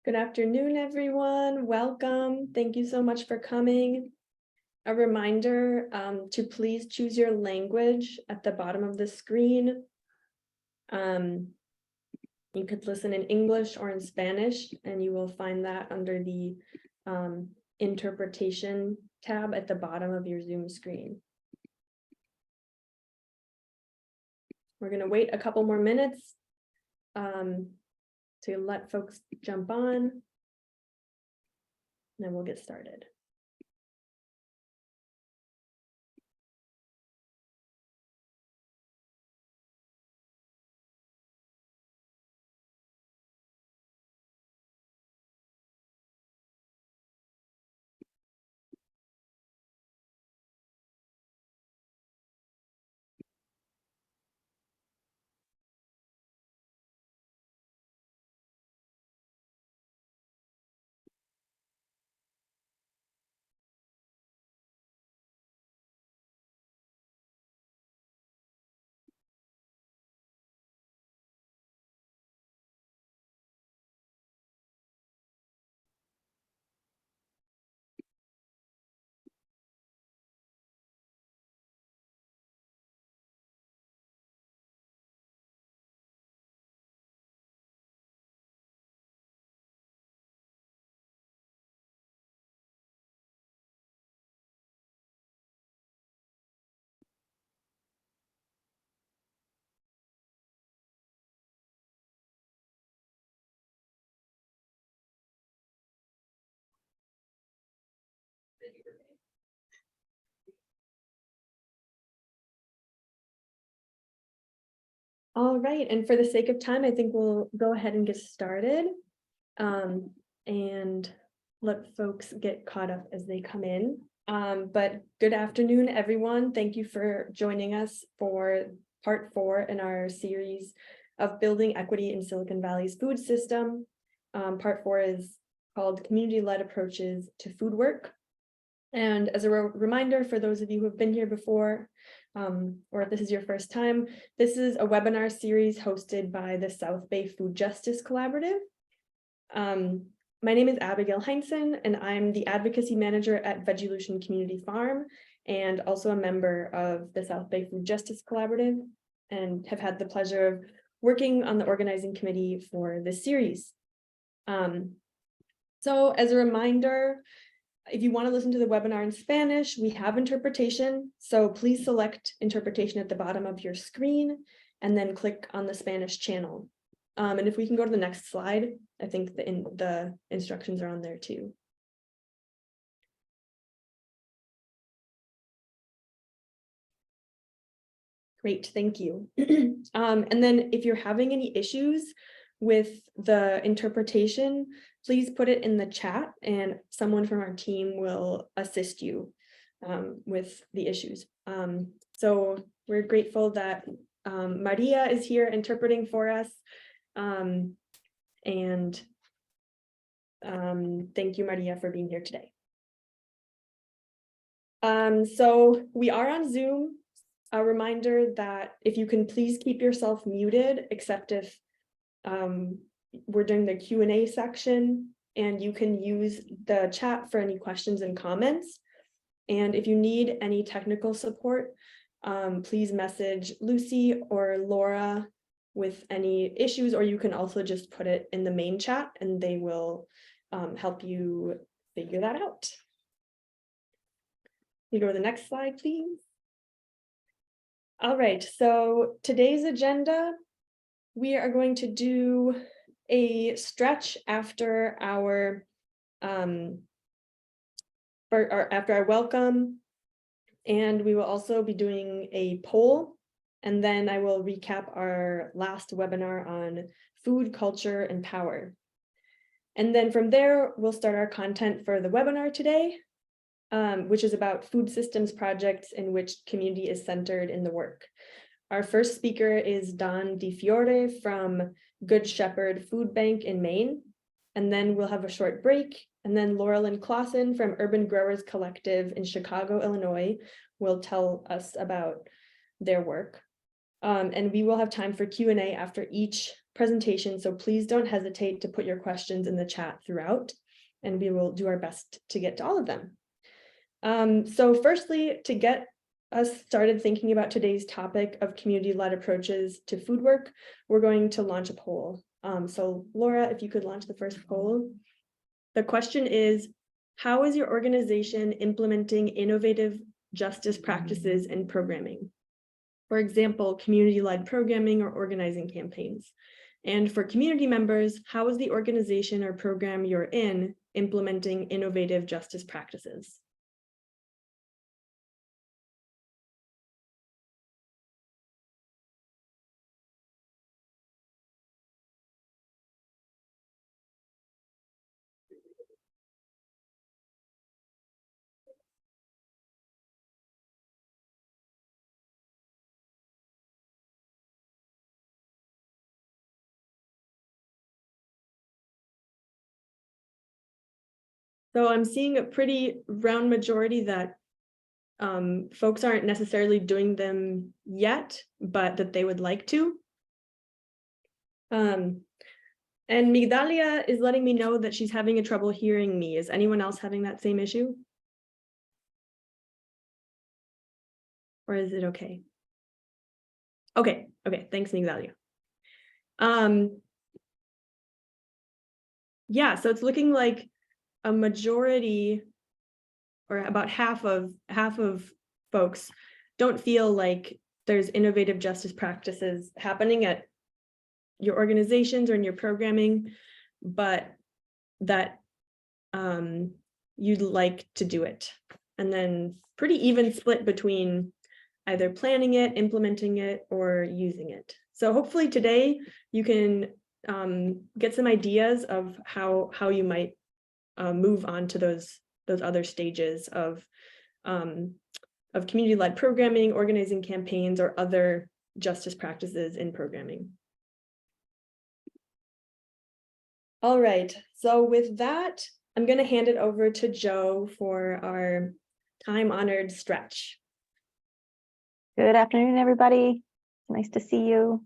Good afternoon, everyone. Welcome. Thank you so much for coming. A reminder to please choose your language at the bottom of the screen. You could listen in English or in Spanish, and you will find that under the interpretation tab at the bottom of your Zoom screen. We're going to wait a couple more minutes to let folks jump on, and then we'll get started. All right, and for the sake of time, I think we'll go ahead and get started and let folks get caught up as they come in. But good afternoon, everyone. Thank you for joining us for part 4 in our series of Building Equity in Silicon Valley's Food System. Part 4 is called Community-Led Approaches to Food Work. And as a reminder for those of you who have been here before, or if this is your first time, this is a webinar series hosted by the South Bay Food Justice Collaborative. My name is Abigail Heinzen, and I'm the advocacy manager at Vegilution Community Farm, and also a member of the South Bay Food Justice Collaborative, and have had the pleasure of working on the organizing committee for this series. So as a reminder, if you want to listen to the webinar in Spanish, we have interpretation. So please select interpretation at the bottom of your screen and then click on the Spanish channel. And if we can go to the next slide, I think the instructions are on there too. Great, thank you. And then if you're having any issues with the interpretation, please put it in the chat and someone from our team will assist you with the issues. So we're grateful that Maria is here interpreting for us. And thank you, Maria, for being here today. So we are on Zoom. A reminder that if you can please keep yourself muted, except if we're doing the Q&A section, and you can use the chat for any questions and comments. And if you need any technical support, please message Lucy or Laura with any issues, or you can also just put it in the main chat and they will help you figure that out. You go to the next slide, please. All right, so today's agenda, we are going to do a stretch after our welcome, and we will also be doing a poll, and then I will recap our last webinar on food, culture, and power. And then from there, we'll start our content for the webinar today, which is about food systems projects in which community is centered in the work. Our first speaker is Don DiFiore from Good Shepherd Food Bank in Maine. And then we'll have a short break. And then Laurelyn Clausen from Urban Growers Collective in Chicago, Illinois, will tell us about their work. And we will have time for Q&A after each presentation, so please don't hesitate to put your questions in the chat throughout, and we will do our best to get to all of them. So firstly, to get us started thinking about today's topic of community-led approaches to food work, we're going to launch a poll. So Laura, if you could launch the first poll. The question is, how is your organization implementing innovative justice practices and programming? For example, community-led programming or organizing campaigns. And for community members, how is the organization or program you're in implementing innovative justice practices? So I'm seeing a pretty round majority that folks aren't necessarily doing them yet, but that they would like to. And Migdalia is letting me know that she's having a trouble hearing me. Is anyone else having that same issue? Or is it okay? Okay, thanks, Migdalia. Yeah, so it's looking like a majority, or about half of folks don't feel like there's innovative justice practices happening at your organizations or in your programming, but that you'd like to do it. And then pretty even split between either planning it, implementing it, or using it. So hopefully today you can get some ideas of how you might move on to those other stages of community-led programming, organizing campaigns, or other justice practices in programming. All right, so with that, I'm going to hand it over to Joe for our time-honored stretch. Good afternoon, everybody. Nice to see you.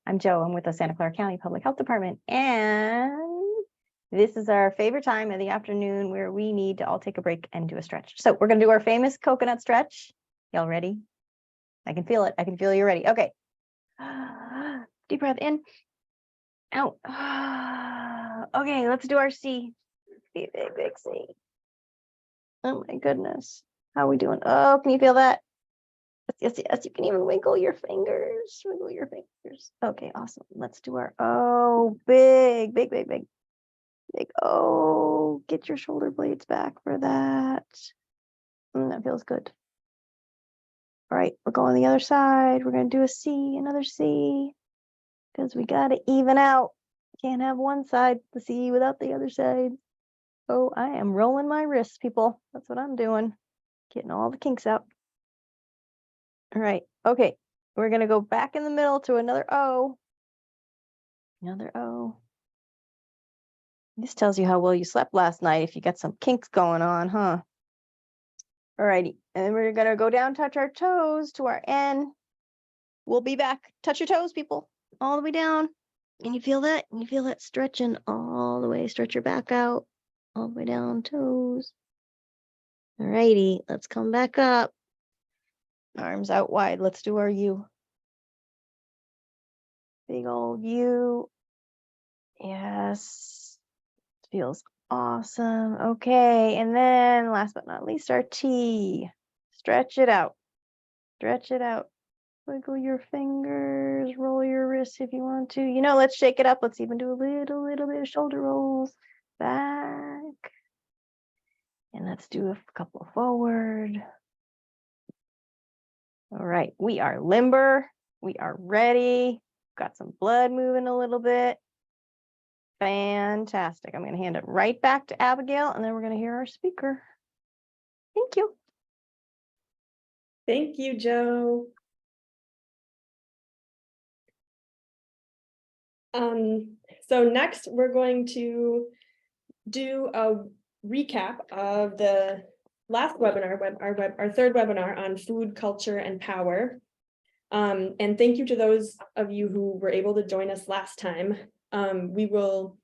I'm Joe. I'm with the Santa Clara County Public Health Department, and this is our favorite time of the afternoon where we need to all take a break and do a stretch. So we're going to do our famous coconut stretch. Y'all ready? I can feel it. I can feel you're ready. Okay. Deep breath in, out. Okay, let's do our C. Big C. Oh my goodness. How are we doing? Oh, can you feel that? Yes, you can even wiggle your fingers. Wiggle your fingers. Okay, awesome. Let's do our big. Oh, get your shoulder blades back for that. That feels good. All right, we're going the other side. We're going to do a C, another C, because we got to even out. Can't have one side, the C, without the other side. Oh, I am rolling my wrists, people. That's what I'm doing. Getting all the kinks out. All right, okay. We're going to go back in the middle to another O. Another O. This tells you how well you slept last night if you got some kinks going on, huh? All righty, and then we're gonna go down, touch our toes to our N. We'll be back. Touch your toes, people, all the way down. Can you feel that? Can you feel that stretching all the way? Stretch your back out, all the way down, toes. All righty, let's come back up. Arms out wide. Let's do our U. Big old U. Yes. Feels awesome. Okay, and then last but not least, our T. Stretch it out. Stretch it out. Wiggle your fingers, roll your wrists if you want to. You know, let's shake it up. Let's even do a little bit of shoulder rolls. Back. And let's do a couple forward. All right, we are limber. We are ready. Got some blood moving a little bit. Fantastic. I'm going to hand it right back to Abigail, and then we're going to hear our speaker. Thank you. Thank you, Joe. So next we're going to do a recap of the last webinar, our third webinar on food, culture, and power. And thank you to those of you who were able to join us last time. We will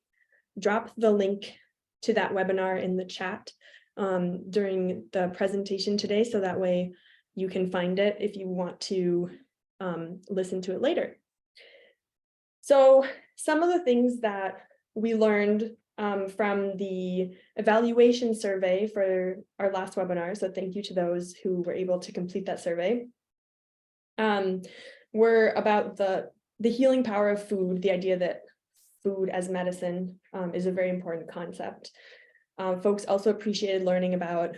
drop the link to that webinar in the chat during the presentation today, so that way you can find it if you want to listen to it later. So some of the things that we learned from the evaluation survey for our last webinar, so thank you to those who were able to complete that survey, were about the healing power of food, the idea that food as medicine is a very important concept. Folks also appreciated learning about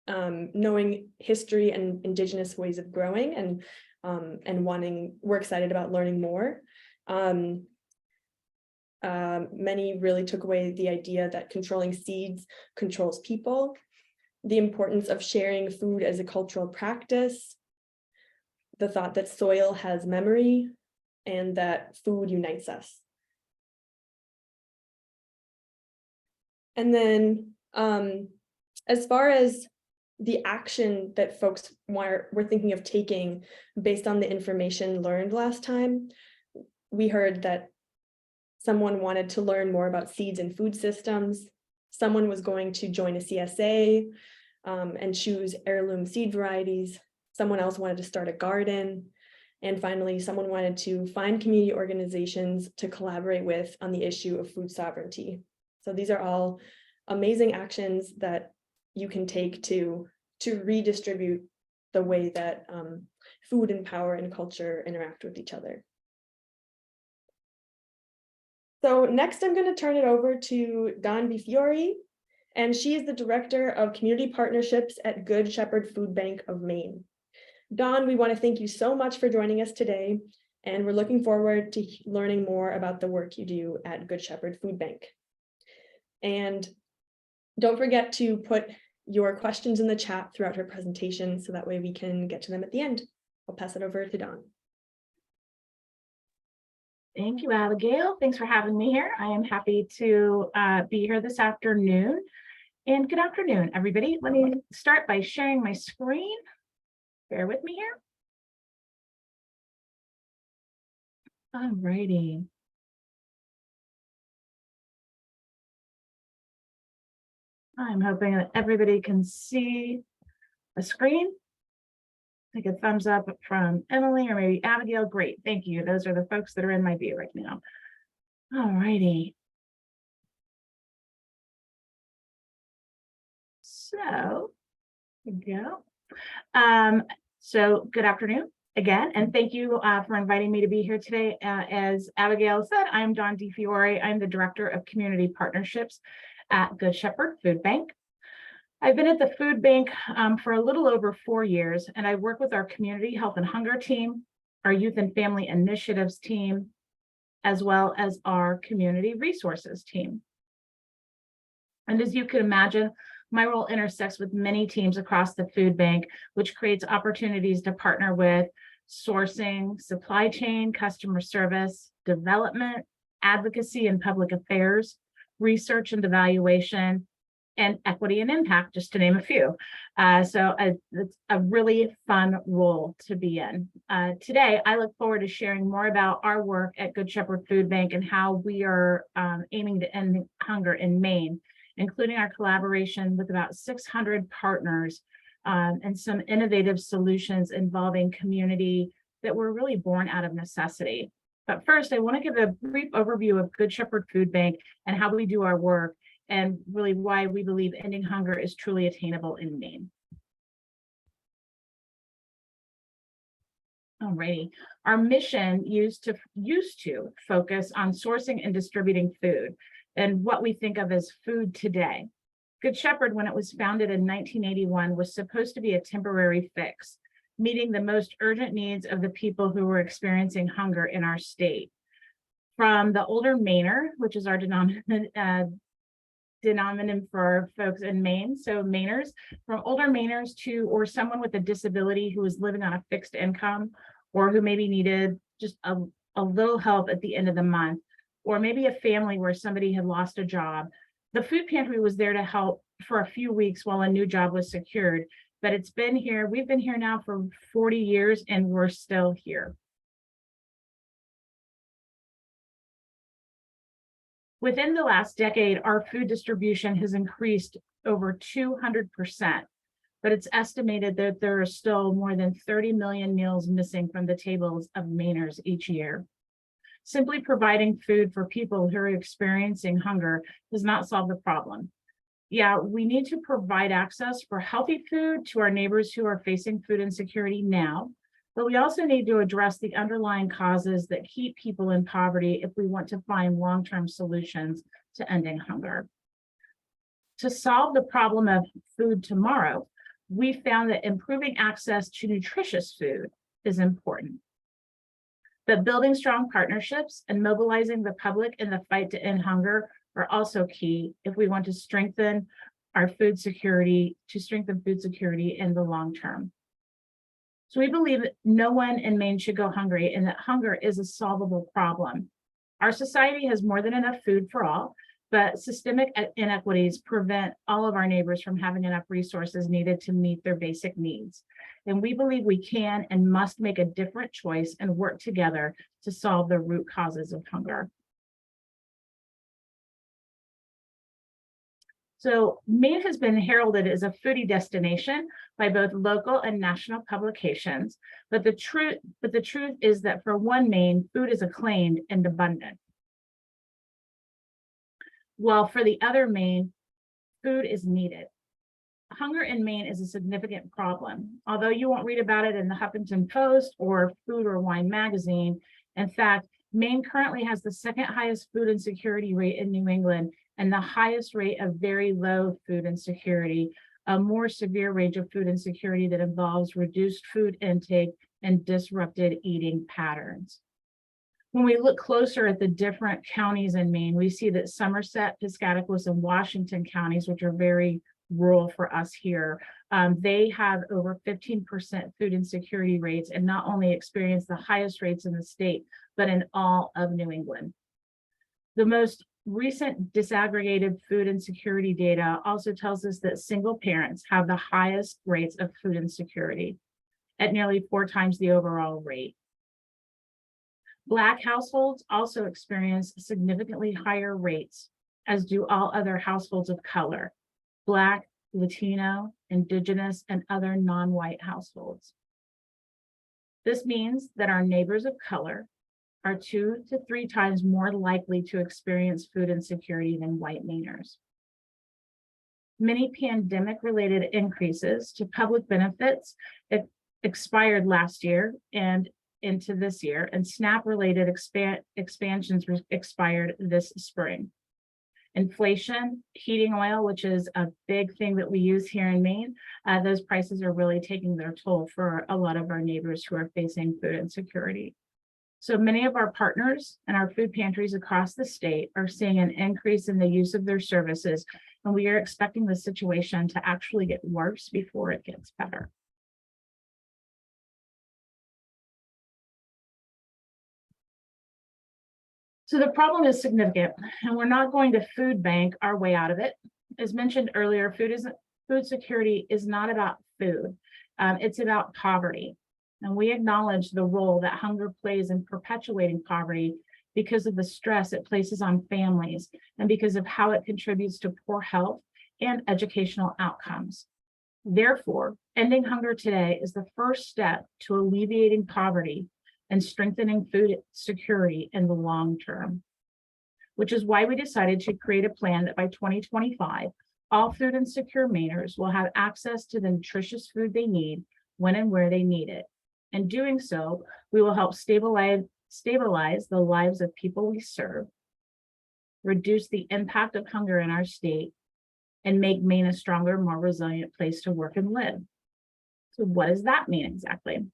knowing history and indigenous ways of growing, and we're excited about learning more. Many really took away the idea that controlling seeds controls people, the importance of sharing food as a cultural practice, the thought that soil has memory, and that food unites us. And then as far as the action that folks were thinking of taking based on the information learned last time, we heard that someone wanted to learn more about seeds and food systems. Someone was going to join a CSA and choose heirloom seed varieties. Someone else wanted to start a garden. And finally, someone wanted to find community organizations to collaborate with on the issue of food sovereignty. So these are all amazing actions that you can take to redistribute the way that food and power and culture interact with each other. So next, I'm going to turn it over to Dawn Bifiore, and she is the Director of Community Partnerships at Good Shepherd Food Bank of Maine. Dawn, we want to thank you so much for joining us today, and we're looking forward to learning more about the work you do at Good Shepherd Food Bank. And don't forget to put your questions in the chat throughout her presentation, so that way we can get to them at the end. I'll pass it over to Dawn. Thank you, Abigail. Thanks for having me here. I am happy to be here this afternoon. And good afternoon, everybody. Let me start by sharing my screen. Bear with me here. All righty. I'm hoping that everybody can see the screen. Take a thumbs up from Emily or maybe Abigail. Great, thank you. Those are the folks that are in my view right now. All righty. So, here we go. So good afternoon again, and thank you for inviting me to be here today. As Abigail said, I'm Dawn Bifiore. I'm the Director of Community Partnerships at Good Shepherd Food Bank. I've been at the food bank for a little over 4 years, and I work with our community health and hunger team, our youth and family initiatives team, as well as our community resources team. And as you can imagine, my role intersects with many teams across the food bank, which creates opportunities to partner with sourcing, supply chain, customer service, development, advocacy and public affairs, research and evaluation, and equity and impact, just to name a few. So it's a really fun role to be in. Today, I look forward to sharing more about our work at Good Shepherd Food Bank and how we are aiming to end hunger in Maine, including our collaboration with about 600 partners and some innovative solutions involving community that were really born out of necessity. But first, I want to give a brief overview of Good Shepherd Food Bank and how we do our work, and really why we believe ending hunger is truly attainable in Maine. Alrighty, our mission used to focus on sourcing and distributing food and what we think of as food today. Good Shepherd, when it was founded in 1981, was supposed to be a temporary fix, meeting the most urgent needs of the people who were experiencing hunger in our state. From the older Mainer, which is our denominator for folks in Maine, so Mainers, from older Mainers to, or someone with a disability who was living on a fixed income, or who maybe needed just a little help at the end of the month, or maybe a family where somebody had lost a job. The food pantry was there to help for a few weeks while a new job was secured, but it's been here. We've been here now for 40 years and we're still here. Within the last decade, our food distribution has increased over 200%, but it's estimated that there are still more than 30 million meals missing from the tables of Mainers each year. Simply providing food for people who are experiencing hunger does not solve the problem. Yeah, we need to provide access for healthy food to our neighbors who are facing food insecurity now, but we also need to address the underlying causes that keep people in poverty if we want to find long-term solutions to ending hunger. To solve the problem of food tomorrow, we found that improving access to nutritious food is important. But building strong partnerships and mobilizing the public in the fight to end hunger are also key if we want to strengthen our food security, in the long term. So we believe that no one in Maine should go hungry and that hunger is a solvable problem. Our society has more than enough food for all, but systemic inequities prevent all of our neighbors from having enough resources needed to meet their basic needs. And we believe we can and must make a different choice and work together to solve the root causes of hunger. So Maine has been heralded as a foodie destination by both local and national publications, but the truth is that for one Maine, food is acclaimed and abundant. While for the other Maine, food is needed. Hunger in Maine is a significant problem. Although you won't read about it in the Huffington Post or Food or Wine magazine, in fact, Maine currently has the second highest food insecurity rate in New England and the highest rate of very low food insecurity, a more severe range of food insecurity that involves reduced food intake and disrupted eating patterns. When we look closer at the different counties in Maine, we see that Somerset, Piscataquis, and Washington counties, which are very rural for us here, they have over 15% food insecurity rates and not only experience the highest rates in the state, but in all of New England. The most recent disaggregated food insecurity data also tells us that single parents have the highest rates of food insecurity at nearly 4 times the overall rate. Black households also experience significantly higher rates, as do all other households of color, Black, Latino, Indigenous, and other non-white households. This means that our neighbors of color are 2 to 3 times more likely to experience food insecurity than white Mainers. Many pandemic-related increases to public benefits expired last year and into this year, and SNAP-related expansions expired this spring. Inflation, heating oil, which is a big thing that we use here in Maine, those prices are really taking their toll for a lot of our neighbors who are facing food insecurity. So many of our partners and our food pantries across the state are seeing an increase in the use of their services, and we are expecting the situation to actually get worse before it gets better. So the problem is significant, and we're not going to food bank our way out of it. As mentioned earlier, food security is not about food. It's about poverty. And we acknowledge the role that hunger plays in perpetuating poverty because of the stress it places on families and because of how it contributes to poor health and educational outcomes. Therefore, ending hunger today is the first step to alleviating poverty and strengthening food security in the long term, which is why we decided to create a plan that by 2025, all food insecure Mainers will have access to the nutritious food they need when and where they need it. In doing so, we will help stabilize the lives of people we serve, reduce the impact of hunger in our state, and make Maine a stronger, more resilient place to work and live. So what does that mean exactly?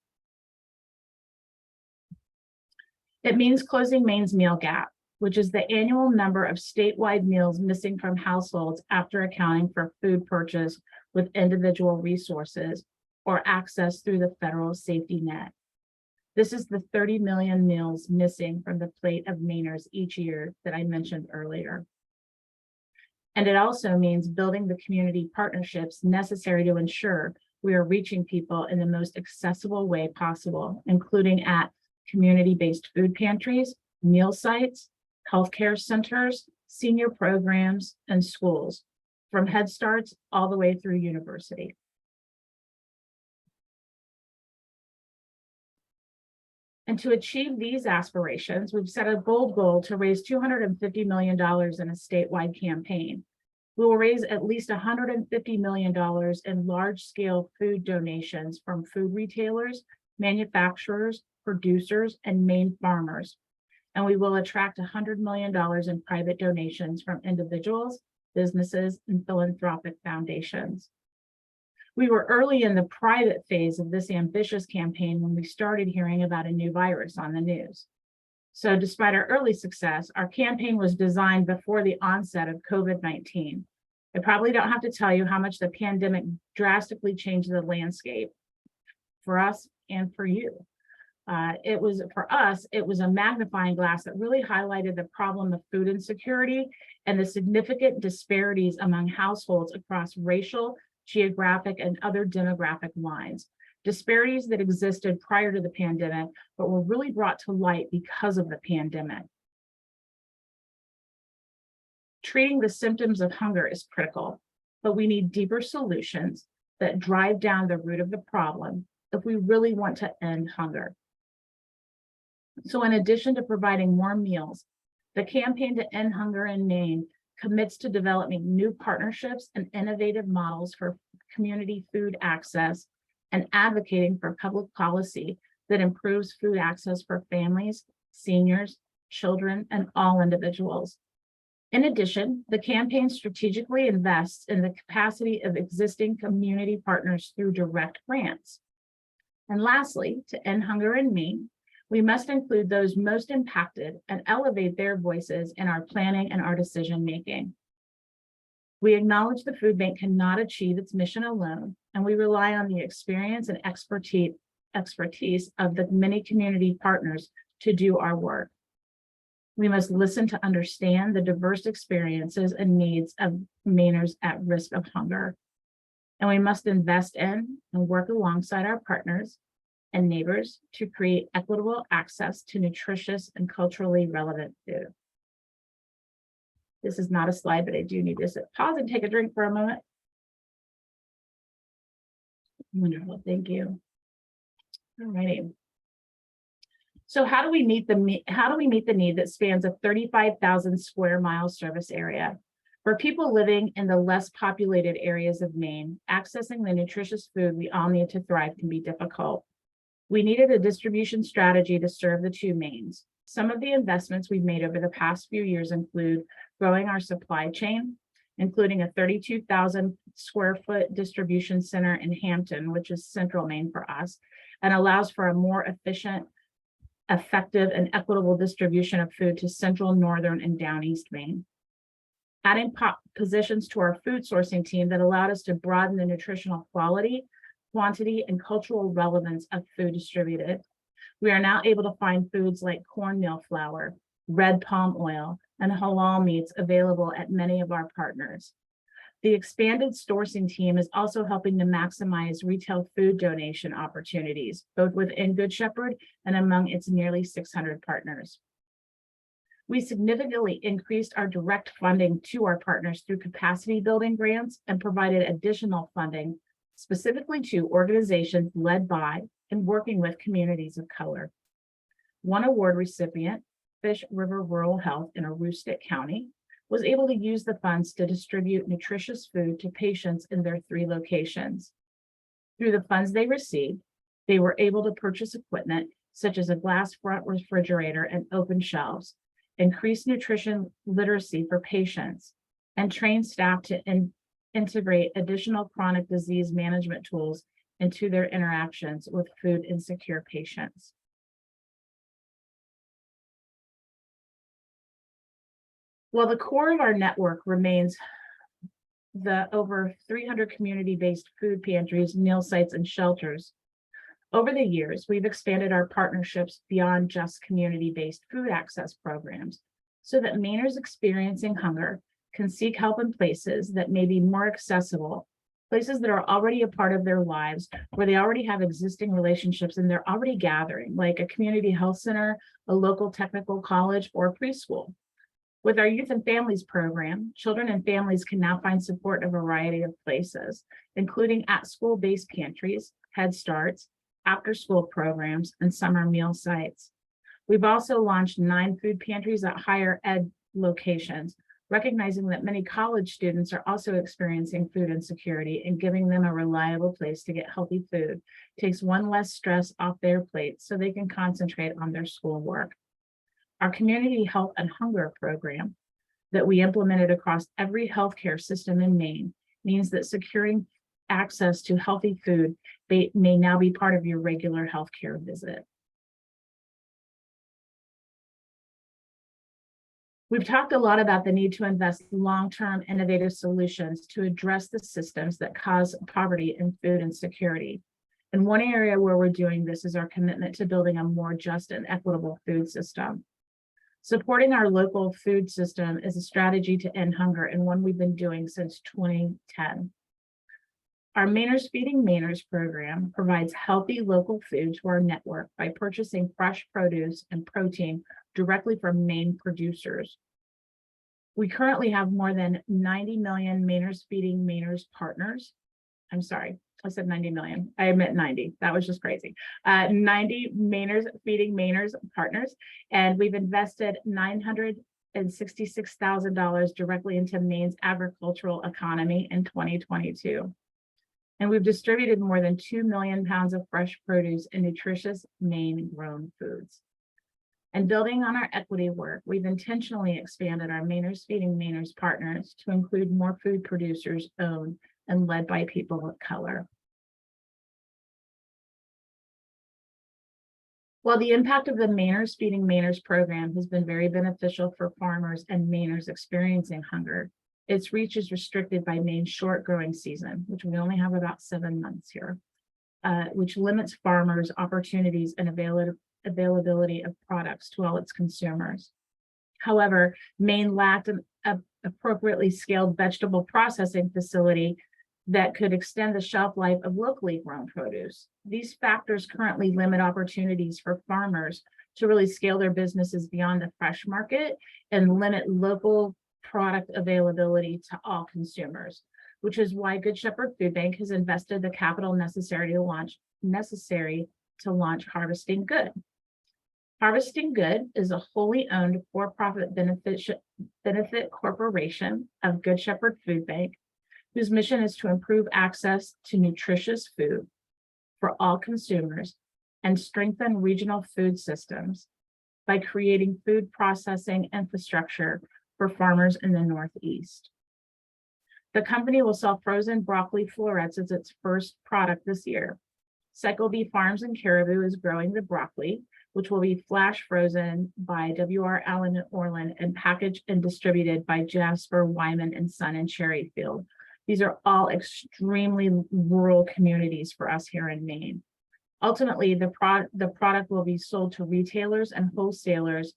It means closing Maine's meal gap, which is the annual number of statewide meals missing from households after accounting for food purchase with individual resources or access through the federal safety net. This is the 30 million meals missing from the plate of Mainers each year that I mentioned earlier. And it also means building the community partnerships necessary to ensure we are reaching people in the most accessible way possible, including at community-based food pantries, meal sites, healthcare centers, senior programs, and schools, from Head Starts all the way through university. And to achieve these aspirations, we've set a bold goal to raise $250 million in a statewide campaign. We will raise at least $150 million in large-scale food donations from food retailers, manufacturers, producers, and Maine farmers. And we will attract $100 million in private donations from individuals, businesses, and philanthropic foundations. We were early in the private phase of this ambitious campaign when we started hearing about a new virus on the news. So despite our early success, our campaign was designed before the onset of COVID-19. I probably don't have to tell you how much the pandemic drastically changed the landscape for us and for you. For us, it was a magnifying glass that really highlighted the problem of food insecurity and the significant disparities among households across racial, geographic, and other demographic lines. Disparities that existed prior to the pandemic, but were really brought to light because of the pandemic. Treating the symptoms of hunger is critical, but we need deeper solutions that drive down the root of the problem if we really want to end hunger. So in addition to providing more meals, the Campaign to End Hunger in Maine commits to developing new partnerships and innovative models for community food access and advocating for public policy that improves food access for families, seniors, children, and all individuals. In addition, the campaign strategically invests in the capacity of existing community partners through direct grants. And lastly, to end hunger in Maine, we must include those most impacted and elevate their voices in our planning and our decision-making. We acknowledge the food bank cannot achieve its mission alone, and we rely on the experience and expertise of the many community partners to do our work. We must listen to understand the diverse experiences and needs of Mainers at risk of hunger. And we must invest in and work alongside our partners and neighbors to create equitable access to nutritious and culturally relevant food. This is not a slide, but I do need to pause and take a drink for a moment. Wonderful, thank you. All righty. So how do we meet the need that spans a 35,000 square mile service area? For people living in the less populated areas of Maine, accessing the nutritious food we all need to thrive can be difficult. We needed a distribution strategy to serve the two Maines. Some of the investments we've made over the past few years include growing our supply chain, including a 32,000 square foot distribution center in Hampton, which is central Maine for us, and allows for a more efficient, effective, and equitable distribution of food to central, northern, and down east Maine. Adding positions to our food sourcing team that allowed us to broaden the nutritional quality, quantity, and cultural relevance of food distributed. We are now able to find foods like cornmeal flour, red palm oil, and halal meats available at many of our partners. The expanded sourcing team is also helping to maximize retail food donation opportunities, both within Good Shepherd and among its nearly 600 partners. We significantly increased our direct funding to our partners through capacity building grants and provided additional funding specifically to organizations led by and working with communities of color. One award recipient, Fish River Rural Health in Aroostook County, was able to use the funds to distribute nutritious food to patients in their 3 locations. Through the funds they received, they were able to purchase equipment such as a glass front refrigerator and open shelves, increase nutrition literacy for patients, and train staff to integrate additional chronic disease management tools into their interactions with food insecure patients. While the core of our network remains the over 300 community-based food pantries, meal sites, and shelters, over the years, we've expanded our partnerships beyond just community-based food access programs so that Mainers experiencing hunger can seek help in places that may be more accessible places that are already a part of their lives, where they already have existing relationships and they're already gathering, like a community health center, a local technical college, or preschool. With our youth and families program, children and families can now find support in a variety of places, including at-school based pantries, Head Starts, after-school programs, and summer meal sites. We've also launched 9 food pantries at higher ed locations, recognizing that many college students are also experiencing food insecurity, and giving them a reliable place to get healthy food takes one less stress off their plate so they can concentrate on their schoolwork. Our community health and hunger program that we implemented across every healthcare system in Maine means that securing access to healthy food may now be part of your regular healthcare visit. We've talked a lot about the need to invest long-term innovative solutions to address the systems that cause poverty and food insecurity. And one area where we're doing this is our commitment to building a more just and equitable food system. Supporting our local food system is a strategy to end hunger, and one we've been doing since 2010. Our Mainers Feeding Mainers program provides healthy local food to our network by purchasing fresh produce and protein directly from Maine producers. We currently have more than 90 million Mainers Feeding Mainers partners. I'm sorry, I said 90 million. I admit 90. That was just crazy. 90 Mainers Feeding Mainers partners, and we've invested $966,000 directly into Maine's agricultural economy in 2022. And we've distributed more than 2 million pounds of fresh produce and nutritious Maine-grown foods. And building on our equity work, we've intentionally expanded our Mainers Feeding Mainers partners to include more food producers owned and led by people of color. While the impact of the Mainers Feeding Mainers program has been very beneficial for farmers and Mainers experiencing hunger, its reach is restricted by Maine's short growing season, which we only have about 7 months here, which limits farmers' opportunities and availability of products to all its consumers. However, Maine lacked an appropriately scaled vegetable processing facility that could extend the shelf life of locally grown produce. These factors currently limit opportunities for farmers to really scale their businesses beyond the fresh market and limit local product availability to all consumers, which is why Good Shepherd Food Bank has invested the capital necessary to launch Harvesting Good. Harvesting Good is a wholly owned for-profit benefit corporation of Good Shepherd Food Bank, whose mission is to improve access to nutritious food for all consumers and strengthen regional food systems by creating food processing infrastructure for farmers in the Northeast. The company will sell frozen broccoli florets as its first product this year. Cycle Bee Farms in Caribou is growing the broccoli, which will be flash frozen by W.R. Allen and Orland and packaged and distributed by Jasper Wyman and Son in Cherryfield. These are all extremely rural communities for us here in Maine. Ultimately, the product will be sold to retailers and wholesalers,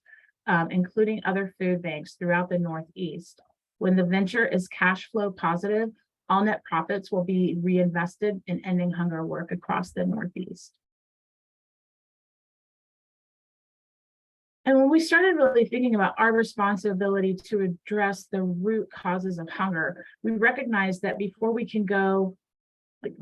including other food banks throughout the Northeast. When the venture is cash flow positive, all net profits will be reinvested in ending hunger work across the Northeast. And when we started really thinking about our responsibility to address the root causes of hunger, we recognized that before we can go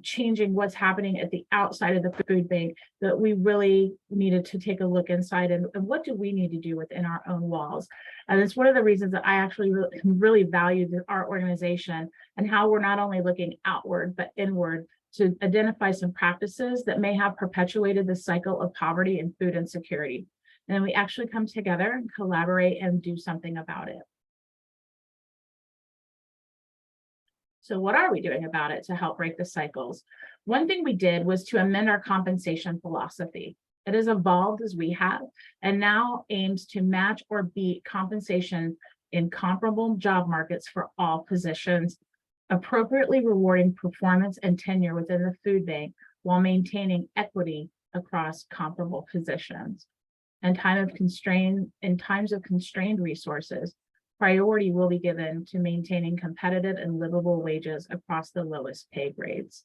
changing what's happening at the outside of the food bank, that we really needed to take a look inside and what do we need to do within our own walls. And it's one of the reasons that I actually really value our organization and how we're not only looking outward, but inward to identify some practices that may have perpetuated the cycle of poverty and food insecurity. And then we actually come together and collaborate and do something about it. So what are we doing about it to help break the cycles? One thing we did was to amend our compensation philosophy. It has evolved as we have, and now aims to match or beat compensation in comparable job markets for all positions, appropriately rewarding performance and tenure within the food bank while maintaining equity across comparable positions. In times of constrained resources, Priority will be given to maintaining competitive and livable wages across the lowest pay grades.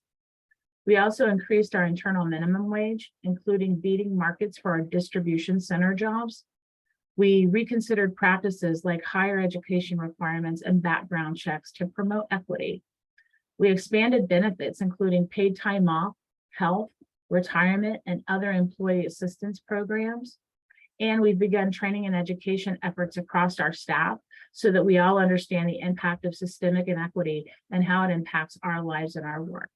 We also increased our internal minimum wage, including beating markets for our distribution center jobs. We reconsidered practices like higher education requirements and background checks to promote equity. We expanded benefits, including paid time off, health, retirement, and other employee assistance programs. And we've begun training and education efforts across our staff so that we all understand the impact of systemic inequity and how it impacts our lives and our work.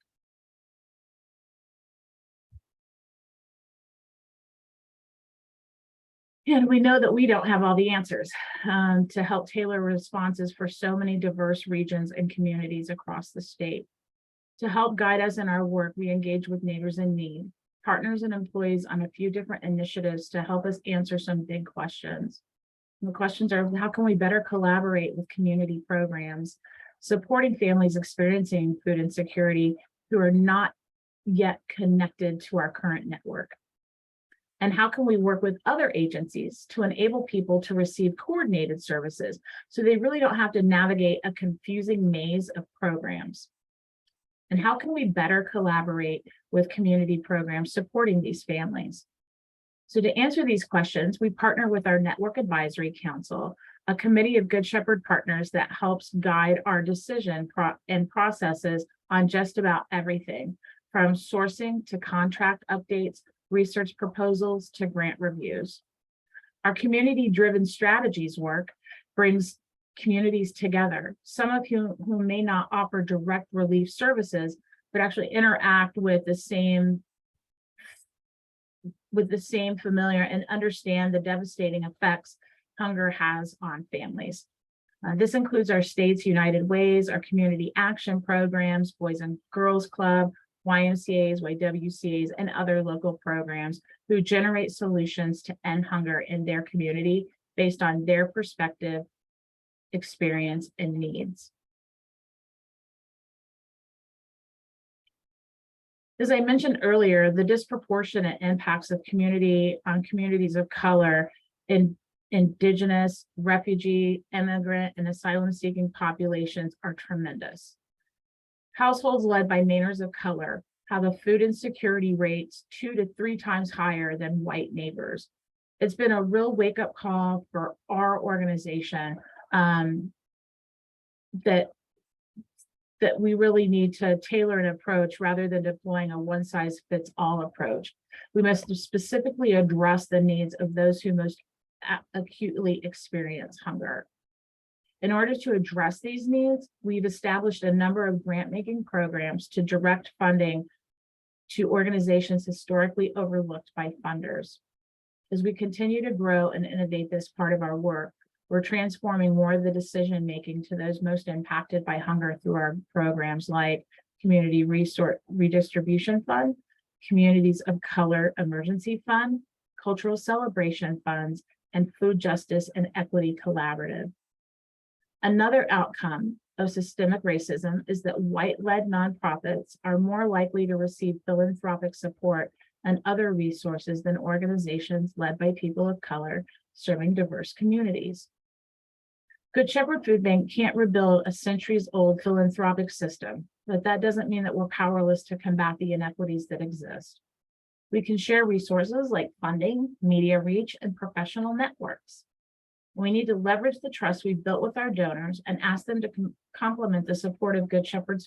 And we know that we don't have all the answers to help tailor responses for so many diverse regions and communities across the state. To help guide us in our work, we engage with neighbors in need, partners and employees on a few different initiatives to help us answer some big questions. And the questions are, how can we better collaborate with community programs, supporting families experiencing food insecurity who are not yet connected to our current network? And how can we work with other agencies to enable people to receive coordinated services so they really don't have to navigate a confusing maze of programs? And how can we better collaborate with community programs supporting these families? So to answer these questions, we partner with our Network Advisory Council, a committee of Good Shepherd partners that helps guide our decision and processes on just about everything, from sourcing to contract updates, research proposals to grant reviews. Our community-driven strategies work brings communities together, some of whom may not offer direct relief services, but actually interact with the same familiar and understand the devastating effects hunger has on families. This includes our state's United Ways, our community action programs, Boys and Girls Club, YMCAs, YWCAs, and other local programs who generate solutions to end hunger in their community based on their perspective, experience, and needs. As I mentioned earlier, the disproportionate impacts of communities of color in Indigenous, refugee, immigrant, and asylum-seeking populations are tremendous. Households led by Mainers of color have a food insecurity rates 2 to 3 times higher than white neighbors. It's been a real wake-up call for our organization that we really need to tailor an approach rather than deploying a one-size-fits-all approach. We must specifically address the needs of those who most acutely experience hunger. In order to address these needs, we've established a number of grant-making programs to direct funding to organizations historically overlooked by funders. As we continue to grow and innovate this part of our work, we're transforming more of the decision-making to those most impacted by hunger through our programs like Community Resource Redistribution Fund, Communities of Color Emergency Fund, Cultural Celebration Funds, and Food Justice and Equity Collaborative. Another outcome of systemic racism is that white-led nonprofits are more likely to receive philanthropic support and other resources than organizations led by people of color serving diverse communities. Good Shepherd Food Bank can't rebuild a centuries-old philanthropic system, but that doesn't mean that we're powerless to combat the inequities that exist. We can share resources like funding, media reach, and professional networks. We need to leverage the trust we've built with our donors and ask them to complement the support of Good Shepherd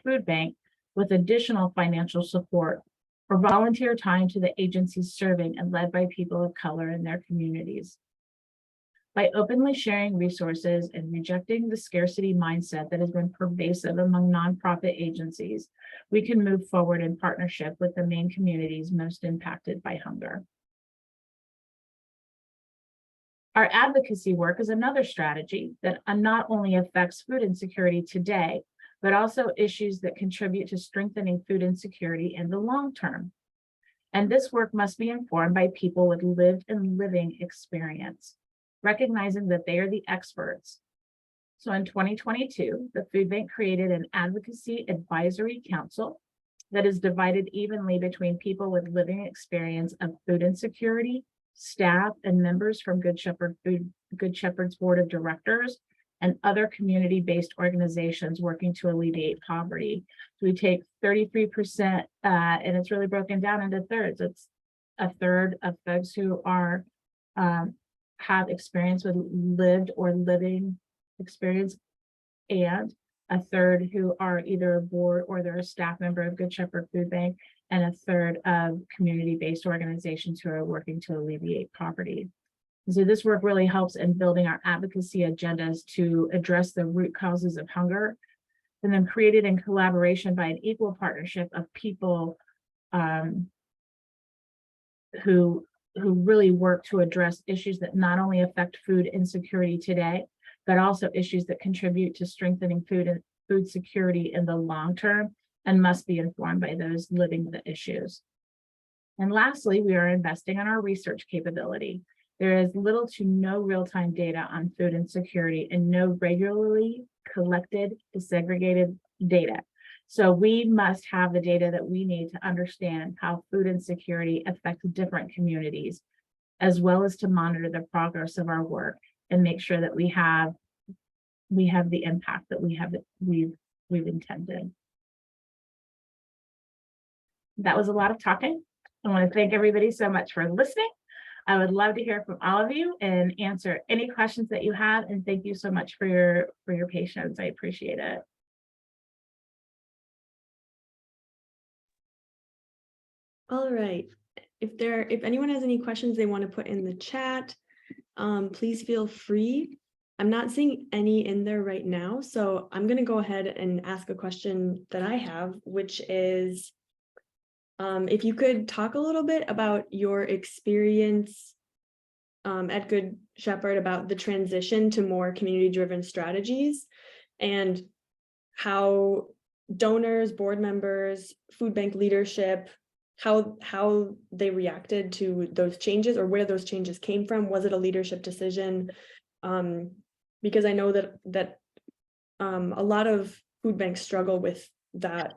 Food Bank with additional financial support or volunteer time to the agencies serving and led by people of color in their communities. By openly sharing resources and rejecting the scarcity mindset that has been pervasive among nonprofit agencies, we can move forward in partnership with the main communities most impacted by hunger. Our advocacy work is another strategy that not only affects food insecurity today, but also issues that contribute to strengthening food insecurity in the long term. And this work must be informed by people with lived and living experience, recognizing that they are the experts. So in 2022, the Food Bank created an advocacy advisory council that is divided evenly between people with living experience of food insecurity, staff and members from Good Shepherd's Board of Directors and other community-based organizations working to alleviate poverty. So we take 33%, and it's really broken down into thirds. It's a third of folks who are have experience with lived or living experience, and a third who are either a board or they're a staff member of Good Shepherd Food Bank, and a third of community-based organizations who are working to alleviate poverty. So this work really helps in building our advocacy agendas to address the root causes of hunger, and then created in collaboration by an equal partnership of people who really work to address issues that not only affect food insecurity today, but also issues that contribute to strengthening food security in the long term and must be informed by those living the issues. And lastly, we are investing in our research capability. There is little to no real-time data on food insecurity and no regularly collected, disaggregated data. So we must have the data that we need to understand how food insecurity affects different communities, as well as to monitor the progress of our work and make sure that we have the impact that we've intended. That was a lot of talking. I want to thank everybody so much for listening. I would love to hear from all of you and answer any questions that you have. And thank you so much for your patience. I appreciate it. All right. If anyone has any questions they want to put in the chat, please feel free. I'm not seeing any in there right now, so I'm going to go ahead and ask a question that I have, which is, if you could talk a little bit about your experience at Good Shepherd about the transition to more community-driven strategies and how donors, board members, food bank leadership, how they reacted to those changes or where those changes came from. Was it a leadership decision? Because I know that a lot of food banks struggle with that,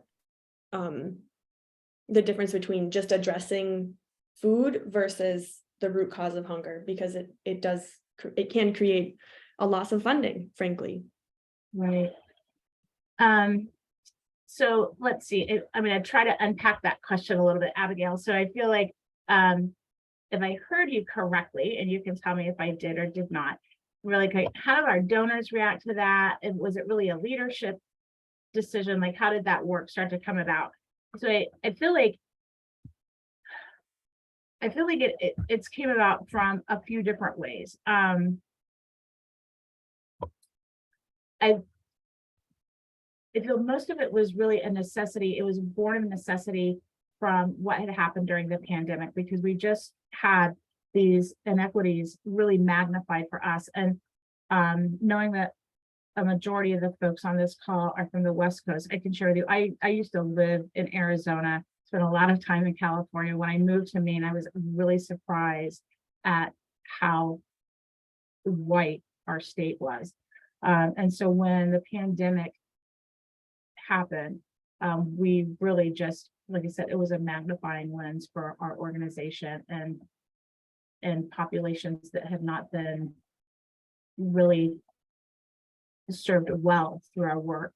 the difference between just addressing food versus the root cause of hunger, because it can create a loss of funding, frankly. Right. So let's see. I'm going to try to unpack that question a little bit, Abigail. So I feel like if I heard you correctly, and you can tell me if I did or did not, really, how did our donors react to that? And was it really a leadership decision? Like, how did that work start to come about? So I feel like it's came about from a few different ways. I feel most of it was really a necessity. It was born of necessity from what had happened during the pandemic, because we just had these inequities really magnified for us. And knowing that a majority of the folks on this call are from the West Coast, I can share with you, I used to live in Arizona, spent a lot of time in California. When I moved to Maine, I was really surprised at how white our state was. And so when the pandemic happened, we really just, like I said, it was a magnifying lens for our organization and populations that had not been really served well through our work.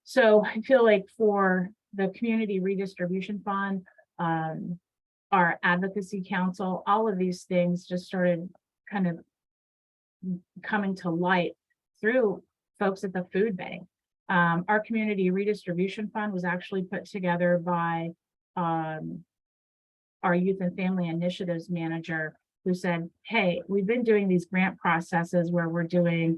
So I feel like for the Community Redistribution Fund, our Advocacy Council, all of these things just started kind of coming to light through folks at the food bank. Our Community Redistribution Fund was actually put together by our Youth and Family Initiatives manager, who said, hey, we've been doing these grant processes where we're doing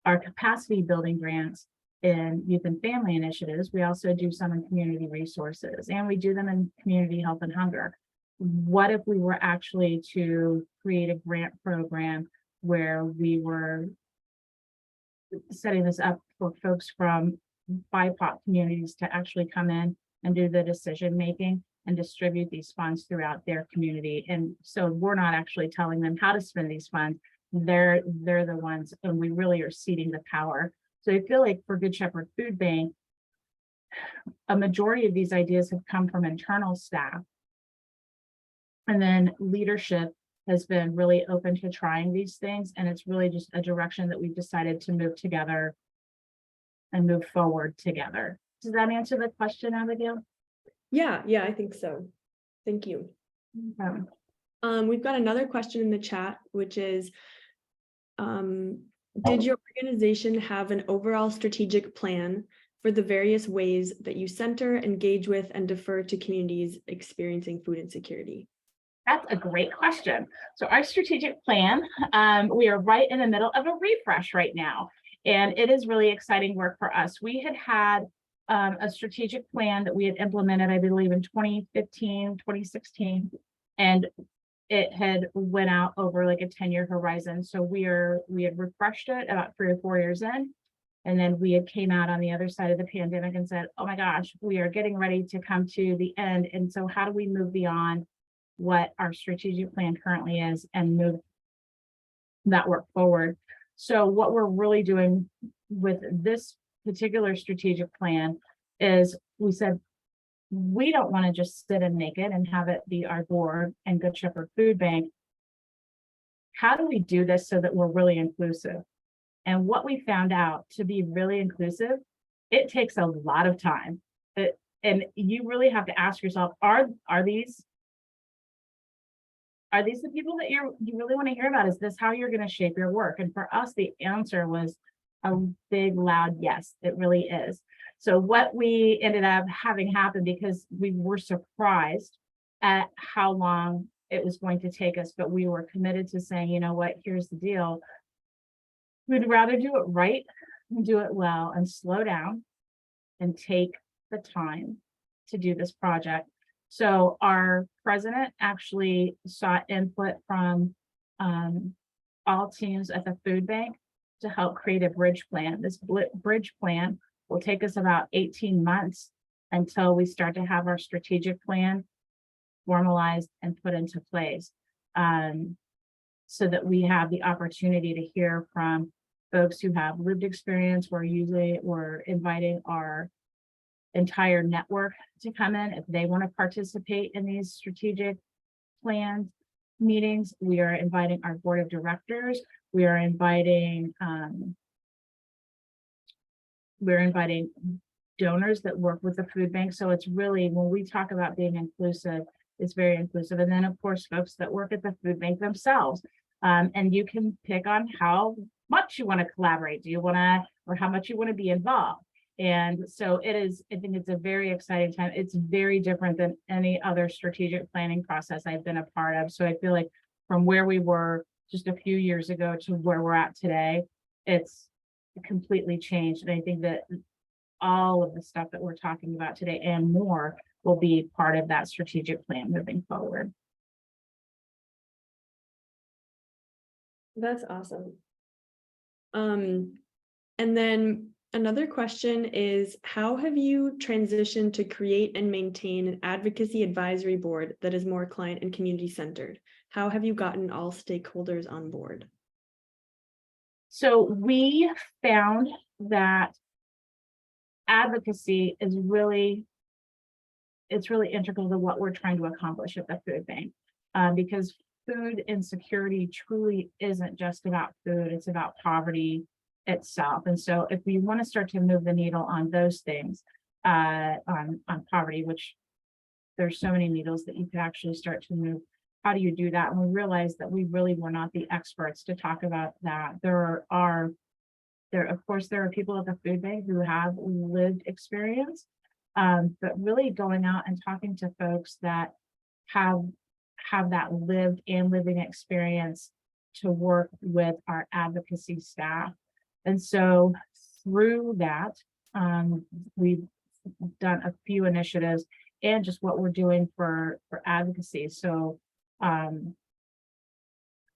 our capacity building grants in youth and family initiatives. We also do some in community resources, and we do them in community health and hunger. What if we were actually to create a grant program where we were setting this up for folks from BIPOC communities to actually come in and do the decision making and distribute these funds throughout their community? And so we're not actually telling them how to spend these funds. They're the ones, and we really are ceding the power. So I feel like for Good Shepherd Food Bank, a majority of these ideas have come from internal staff. And then leadership has been really open to trying these things, and it's really just a direction that we've decided to move together and move forward together. Does that answer the question, Abigail? Yeah, I think so. Thank you. Um, We've got another question in the chat, which is, did your organization have an overall strategic plan for the various ways that you center, engage with, and defer to communities experiencing food insecurity? That's a great question. So our strategic plan, we are right in the middle of a refresh right now, and it is really exciting work for us. We had a strategic plan that we had implemented, I believe, in 2015, 2016, and it had went out over like a 10-year horizon. So we had refreshed it about 3 or 4 years in. And then we had came out on the other side of the pandemic and said, oh my gosh, we are getting ready to come to the end. And so how do we move beyond what our strategic plan currently is and move that work forward? So what we're really doing with this particular strategic plan is we said, we don't want to just sit and make it and have it be our board and Good Shepherd Food Bank. How do we do this so that we're really inclusive? And what we found out, to be really inclusive, it takes a lot of time. And you really have to ask yourself, are these the people that you really want to hear about? Is this how you're going to shape your work? And for us, the answer was a big, loud yes, it really is. So what we ended up having happen, because we were surprised at how long it was going to take us, but we were committed to saying, you know what, here's the deal. We'd rather do it right and do it well and slow down and take the time to do this project. So our president actually sought input from all teams at the food bank to help create a bridge plan. This bridge plan will take us about 18 months until we start to have our strategic plan formalized and put into place, so that we have the opportunity to hear from folks who have lived experience. We're inviting our entire network to come in if they want to participate in these strategic plan meetings. We are inviting our board of directors. We are inviting donors that work with the food bank. So it's really, when we talk about being inclusive, it's very inclusive. And then of course, folks that work at the food bank themselves. And you can pick on how much you want to collaborate. Or how much you want to be involved. And so I think it's a very exciting time. It's very different than any other strategic planning process I've been a part of. So I feel like from where we were just a few years ago to where we're at today, it's completely changed. And I think that all of the stuff that we're talking about today and more will be part of that strategic plan moving forward. That's awesome. And then another question is, how have you transitioned to create and maintain an advocacy advisory board that is more client and community centered? How have you gotten all stakeholders on board? So we found that advocacy is really integral to what we're trying to accomplish at the food bank, because food insecurity truly isn't just about food, it's about poverty itself. And so if we want to start to move the needle on those things, on poverty, which there's so many needles that you could actually start to move, how do you do that? And we realized that we really were not the experts to talk about that. Of course, there are people at the food bank who have lived experience, but really going out and talking to folks that have that lived and living experience to work with our advocacy staff. And so through that, we've done a few initiatives and just what we're doing for advocacy. So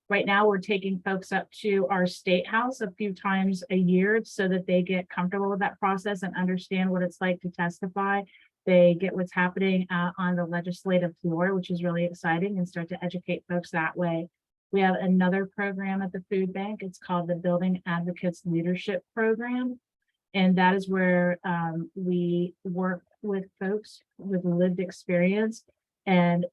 right now we're taking folks up to our state house a few times a year so that they get comfortable with that process and understand what it's like to testify. They get what's happening on the legislative floor, which is really exciting, and start to educate folks that way. We have another program at the food bank. It's called the Building Advocates Leadership Program. And that is where we work with folks with lived experience and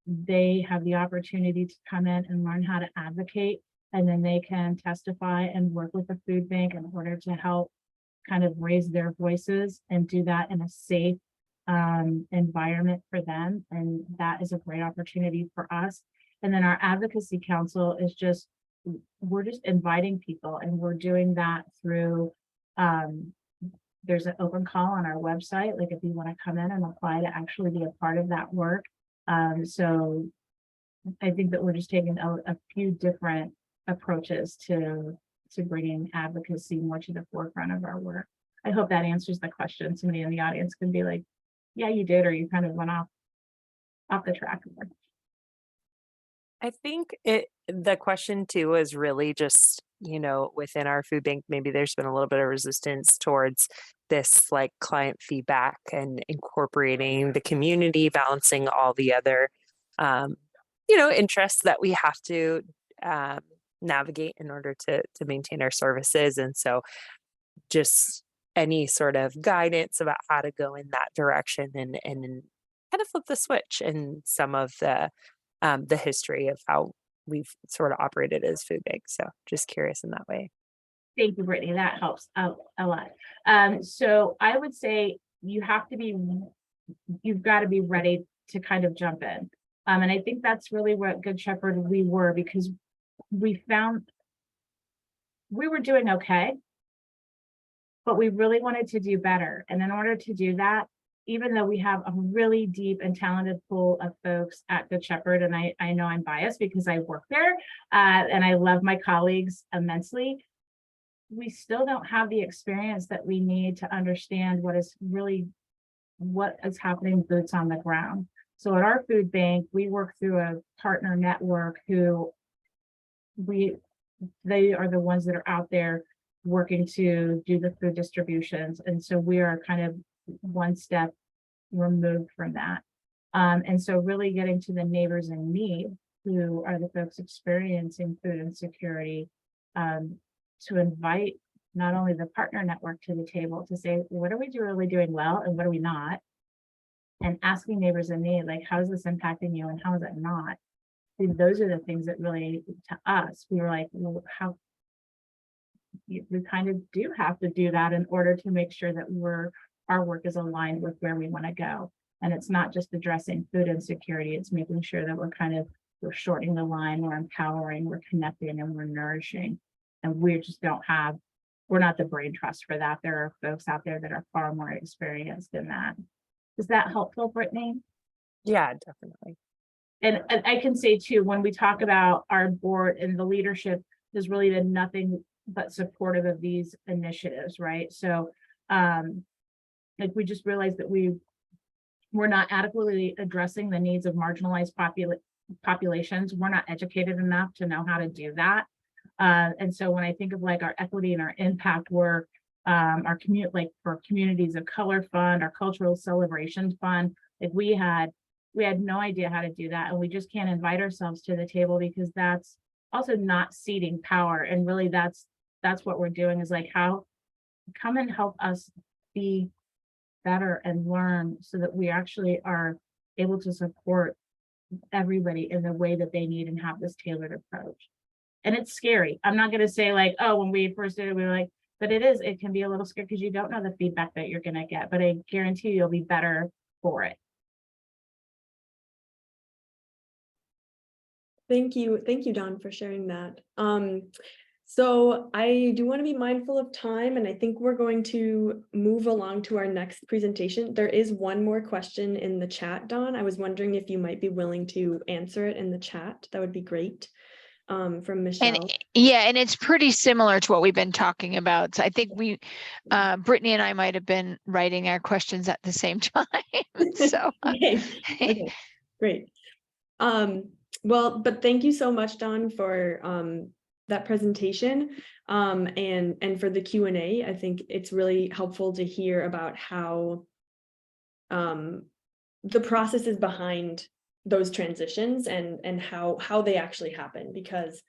they have the opportunity to come in and learn how to advocate, and then they can testify and work with the food bank in order to help kind of raise their voices and do that in a safe environment for them. And that is a great opportunity for us. And then our advocacy council is just, we're just inviting people, and we're doing that through, there's an open call on our website, like if you want to come in and apply to actually be a part of that work. So I think that we're just taking a few different approaches to bringing advocacy more to the forefront of our work. I hope that answers the question. Somebody in the audience can be like, yeah, you did, or you kind of went off the track. I think the question too is really just, within our food bank, maybe there's been a little bit of resistance towards this like client feedback and incorporating the community, balancing all the other, interests that we have to navigate in order to maintain our services. And so just any sort of guidance about how to go in that direction and kind of flip the switch in some of the history of how we've sort of operated as food bank. So just curious in that way. Thank you, Brittany. That helps a lot. So I would say you've got to be ready to kind of jump in. And I think that's really what Good Shepherd we were, because we found we were doing okay, but we really wanted to do better. And in order to do that, even though we have a really deep and talented pool of folks at Good Shepherd, and I know I'm biased because I work there and I love my colleagues immensely, we still don't have the experience that we need to understand what is happening boots on the ground. So at our food bank, we work through a partner network who they are the ones that are out there working to do the food distributions. And so we are kind of one step removed from that. And so really getting to the neighbors in need, who are the folks experiencing food insecurity, to invite not only the partner network to the table to say, what are we really doing well and what are we not? And asking neighbors in need, like, how is this impacting you and how is it not? And those are the things that really, to us, we were like, well, how we kind of do have to do that in order to make sure that our work is aligned with where we want to go. And it's not just addressing food insecurity, it's making sure that we're shortening the line, we're empowering, we're connecting, and we're nourishing. And we're not the brain trust for that. There are folks out there that are far more experienced in that. Is that helpful, Brittany? Yeah, definitely. And I can say too, when we talk about our board and the leadership, has really been nothing but supportive of these initiatives, right? So like we just realized that we're not adequately addressing the needs of marginalized populations. We're not educated enough to know how to do that. And so when I think of like our equity and our impact work, our for Communities of Color Fund, our Cultural Celebrations Fund, like we had no idea how to do that. And we just can't invite ourselves to the table, because that's also not ceding power. And really that's what we're doing, is like, how come and help us be better and learn so that we actually are able to support everybody in the way that they need and have this tailored approach. And it's scary. I'm not going to say like, oh, when we first did it, we were like, but it can be a little scary because you don't know the feedback that you're going to get, but I guarantee you'll be better for it. Thank you, Dawn, for sharing that. So I do want to be mindful of time, and I think we're going to move along to our next presentation. There is one more question in the chat, Dawn. I was wondering if you might be willing to answer it in the chat. That would be great. From Michelle. And it's pretty similar to what we've been talking about. So I think Brittany and I might have been writing our questions at the same time. So okay. Great. Well, but thank you so much, Dawn, for that presentation and for the Q&A. I think it's really helpful to hear about how the process is behind those transitions and how they actually happen, because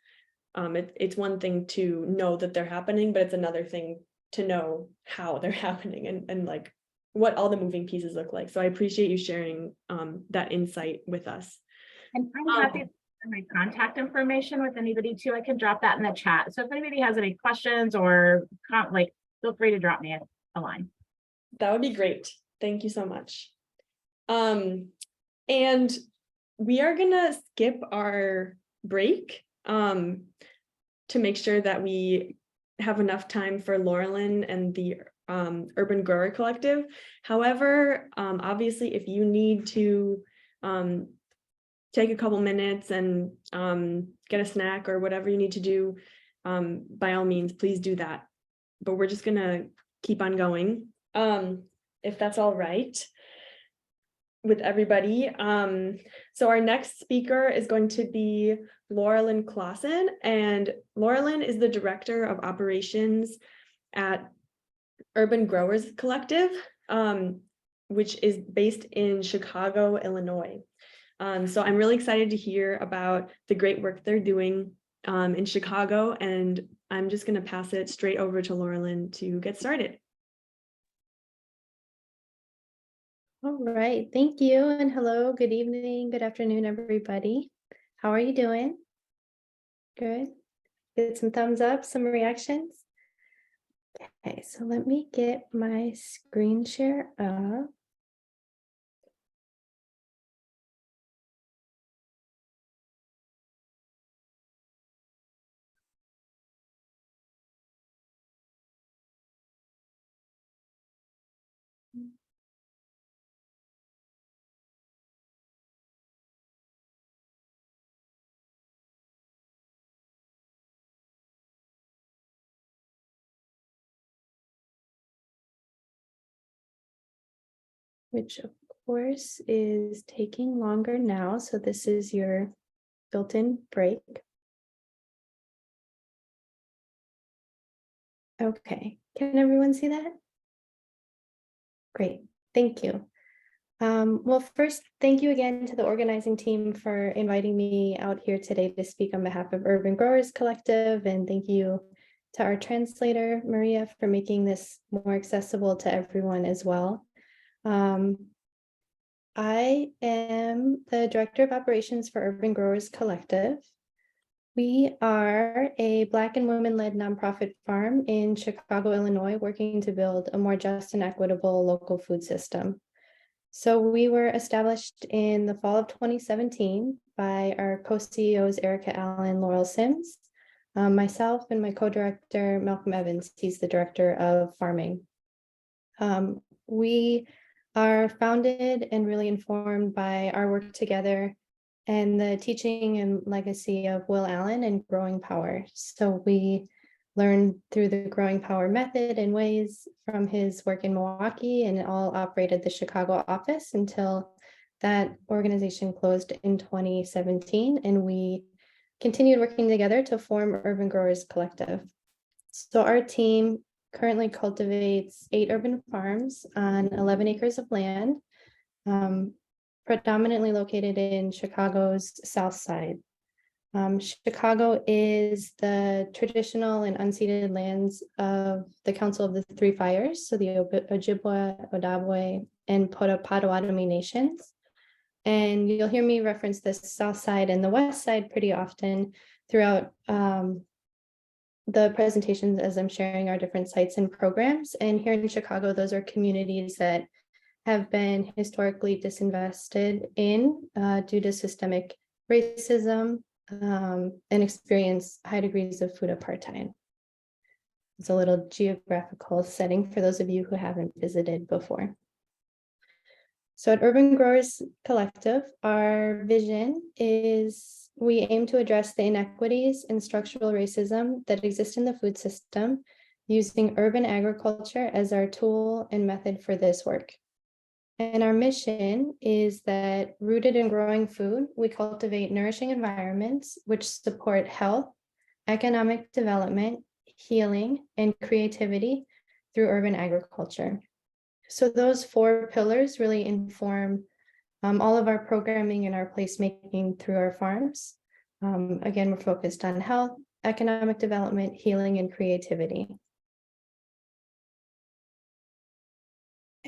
it's one thing to know that they're happening, but it's another thing to know how they're happening and like what all the moving pieces look like. So I appreciate you sharing that insight with us. And I'm happy to share my contact information with anybody too. I can drop that in the chat. So if anybody has any questions or feel free to drop me a line. That would be great. Thank you so much. And we are gonna skip our break to make sure that we have enough time for Laurelyn and the Urban Grower Collective. However, obviously, if you need to take a couple minutes and get a snack or whatever you need to do, by all means, please do that. But we're just gonna keep on going, if that's all right with everybody. So our next speaker is going to be Laurelyn Clausen, and Laurelyn is the Director of Operations at Urban Growers Collective, which is based in Chicago, Illinois. So I'm really excited to hear about the great work they're doing in Chicago, and I'm just going to pass it straight over to Laurelyn to get started. All right, thank you, and hello, good evening, good afternoon, everybody. How are you doing? Good. Get some thumbs up, some reactions. Okay, so let me get my screen share up. Which of course is taking longer now. So this is your built-in break. Okay, can everyone see that? Great, thank you. Well, first, thank you again to the organizing team for inviting me out here today to speak on behalf of Urban Growers Collective, and thank you to our translator, Maria, for making this more accessible to everyone as well. I am the Director of Operations for Urban Growers Collective. We are a Black and women-led nonprofit farm in Chicago, Illinois, working to build a more just and equitable local food system. So we were established in the fall of 2017 by our co-CEOs, Erica Allen, Laurel Sims, myself, and my co-director, Malcolm Evans. He's the Director of Farming. We are founded and really informed by our work together and the teaching and legacy of Will Allen and Growing Power. So we learned through the Growing Power method and ways from his work in Milwaukee, and it all operated the Chicago office until that organization closed in 2017. And we continued working together to form Urban Growers Collective. So our team currently cultivates 8 urban farms on 11 acres of land, predominantly located in Chicago's South Side. Chicago is the traditional and unceded lands of the Council of the Three Fires, so the Ojibwa, Odabe, and Potawatomi nations. And you'll hear me reference the South Side and the West Side pretty often throughout the presentations as I'm sharing our different sites and programs. And here in Chicago, those are communities that have been historically disinvested in due to systemic racism and experience high degrees of food apartheid. It's a little geographical setting for those of you who haven't visited before. So at Urban Growers Collective, our vision is we aim to address the inequities and structural racism that exist in the food system using urban agriculture as our tool and method for this work. And our mission is that rooted in growing food, we cultivate nourishing environments which support health, economic development, healing, and creativity through urban agriculture. So those 4 pillars really inform all of our programming and our placemaking through our farms. Again, we're focused on health, economic development, healing, and creativity.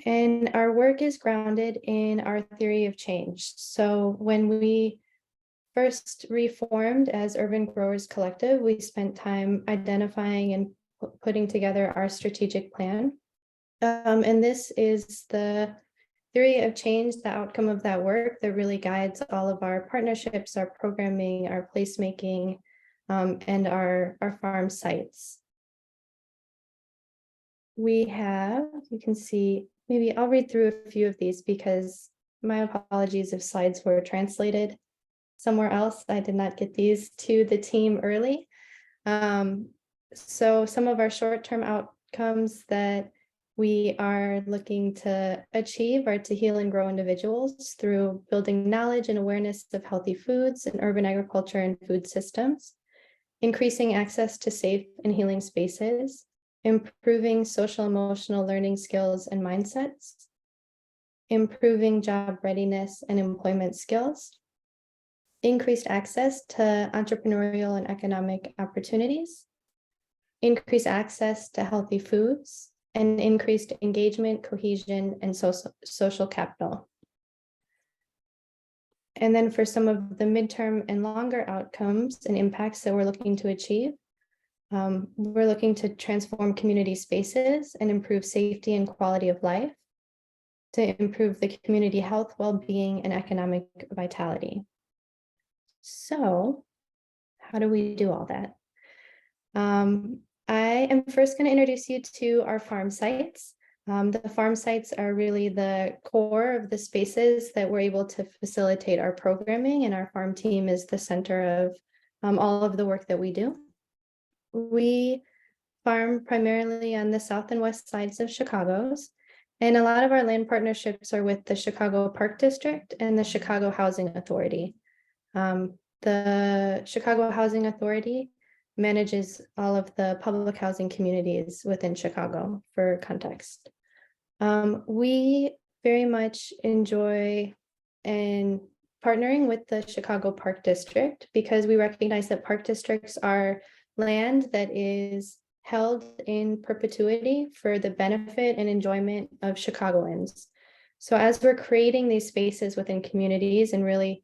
And our work is grounded in our theory of change. So when we first reformed as Urban Growers Collective, we spent time identifying and putting together our strategic plan. And this is the theory of change, the outcome of that work that really guides all of our partnerships, our programming, our placemaking, and our farm sites. We have, you can see, maybe I'll read through a few of these because my apologies if slides were translated somewhere else. I did not get these to the team early. So some of our short-term outcomes that we are looking to achieve are to heal and grow individuals through building knowledge and awareness of healthy foods and urban agriculture and food systems, increasing access to safe and healing spaces, improving social emotional learning skills and mindsets, improving job readiness and employment skills, increased access to entrepreneurial and economic opportunities, increased access to healthy foods, and increased engagement, cohesion, and social capital. And then for some of the midterm and longer outcomes and impacts that we're looking to achieve, we're looking to transform community spaces and improve safety and quality of life, to improve the community health, well-being, and economic vitality. So how do we do all that? I am first going to introduce you to our farm sites. The farm sites are really the core of the spaces that we're able to facilitate our programming, and our farm team is the center of all of the work that we do. We farm primarily on the south and west sides of Chicago's, and a lot of our land partnerships are with the Chicago Park District and the Chicago Housing Authority. The Chicago Housing Authority manages all of the public housing communities within Chicago, for context. We very much enjoy partnering with the Chicago Park District because we recognize that park districts are land that is held in perpetuity for the benefit and enjoyment of Chicagoans. So as we're creating these spaces within communities and really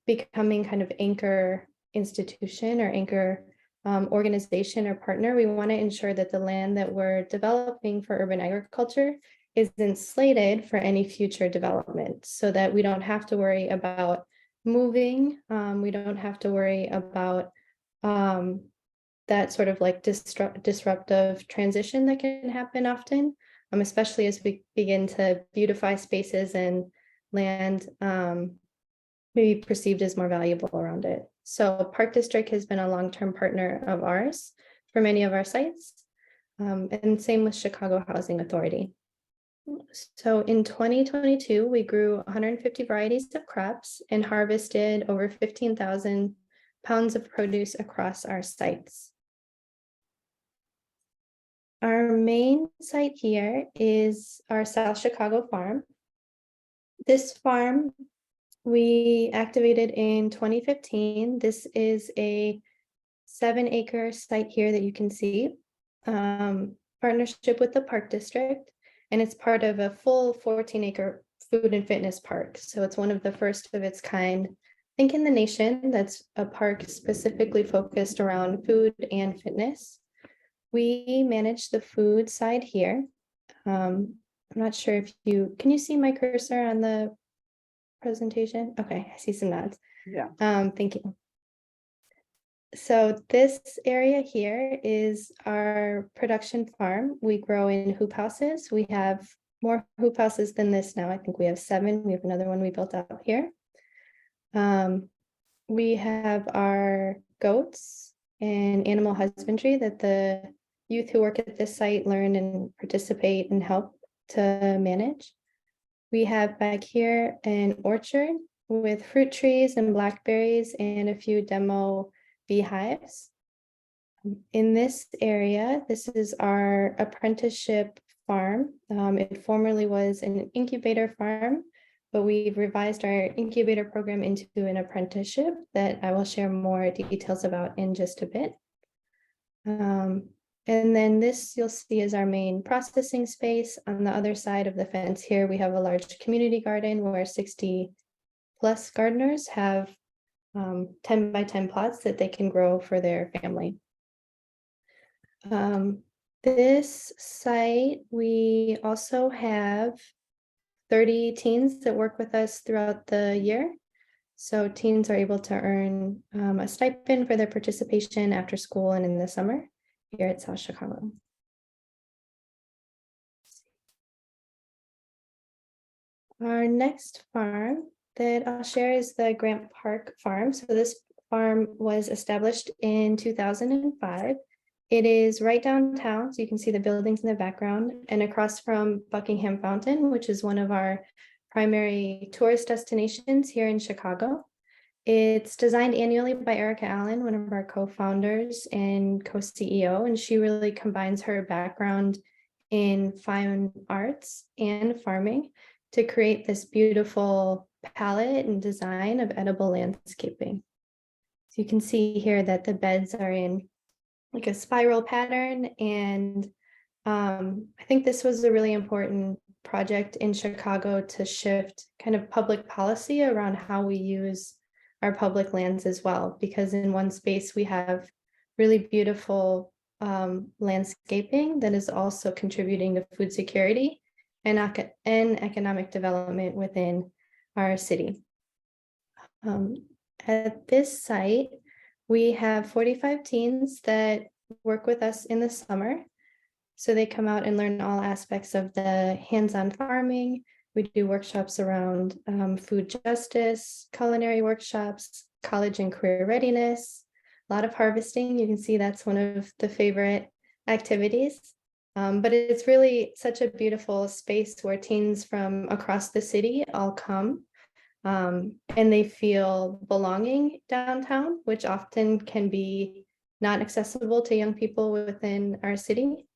becoming kind of anchor institution or anchor organization or partner, we want to ensure that the land that we're developing for urban agriculture isn't slated for any future development, so that we don't have to worry about moving. We don't have to worry about that sort of like disruptive transition that can happen often, especially as we begin to beautify spaces and land maybe perceived as more valuable around it. So Park District has been a long-term partner of ours for many of our sites, and same with Chicago Housing Authority. So in 2022, we grew 150 varieties of crops and harvested over 15,000 pounds of produce across our sites. Our main site here is our South Chicago farm. This farm we activated in 2015. This is a 7-acre site here that you can see, partnership with the Park District, and it's part of a full 14-acre food and fitness park. So it's one of the first of its kind, I think, in the nation that's a park specifically focused around food and fitness. We manage the food side here. I'm not sure if can you see my cursor on the presentation? Okay, I see some nods. Yeah. Thank you. So this area here is our production farm. We grow in hoop houses. We have more hoop houses than this now. I think we have 7. We have another one we built out here. We have our goats and animal husbandry that the youth who work at this site learn and participate and help to manage. We have back here an orchard with fruit trees and blackberries and a few demo beehives. In this area, this is our apprenticeship farm. It formerly was an incubator farm, but we've revised our incubator program into an apprenticeship that I will share more details about in just a bit. And then this you'll see is our main processing space. On the other side of the fence here, we have a large community garden where 60 plus gardeners have 10 by 10 plots that they can grow for their family. This site, we also have 30 teens that work with us throughout the year. So teens are able to earn a stipend for their participation after school and in the summer here at South Chicago. Our next farm that I'll share is the Grant Park Farm. So this farm was established in 2005. It is right downtown, so you can see the buildings in the background, and across from Buckingham Fountain, which is one of our primary tourist destinations here in Chicago. It's designed annually by Erica Allen, one of our co-founders and co-CEO, and she really combines her background in fine arts and farming to create this beautiful palette and design of edible landscaping. So you can see here that the beds are in like a spiral pattern, and I think this was a really important project in Chicago to shift kind of public policy around how we use our public lands as well, because in one space we have really beautiful landscaping that is also contributing to food security and economic development within our city. At this site, we have 45 teens that work with us in the summer. So they come out and learn all aspects of the hands-on farming. We do workshops around food justice, culinary workshops, college and career readiness, a lot of harvesting. You can see that's one of the favorite activities. But it's really such a beautiful space where teens from across the city all come. And they feel belonging downtown, which often can be not accessible to young people within our city.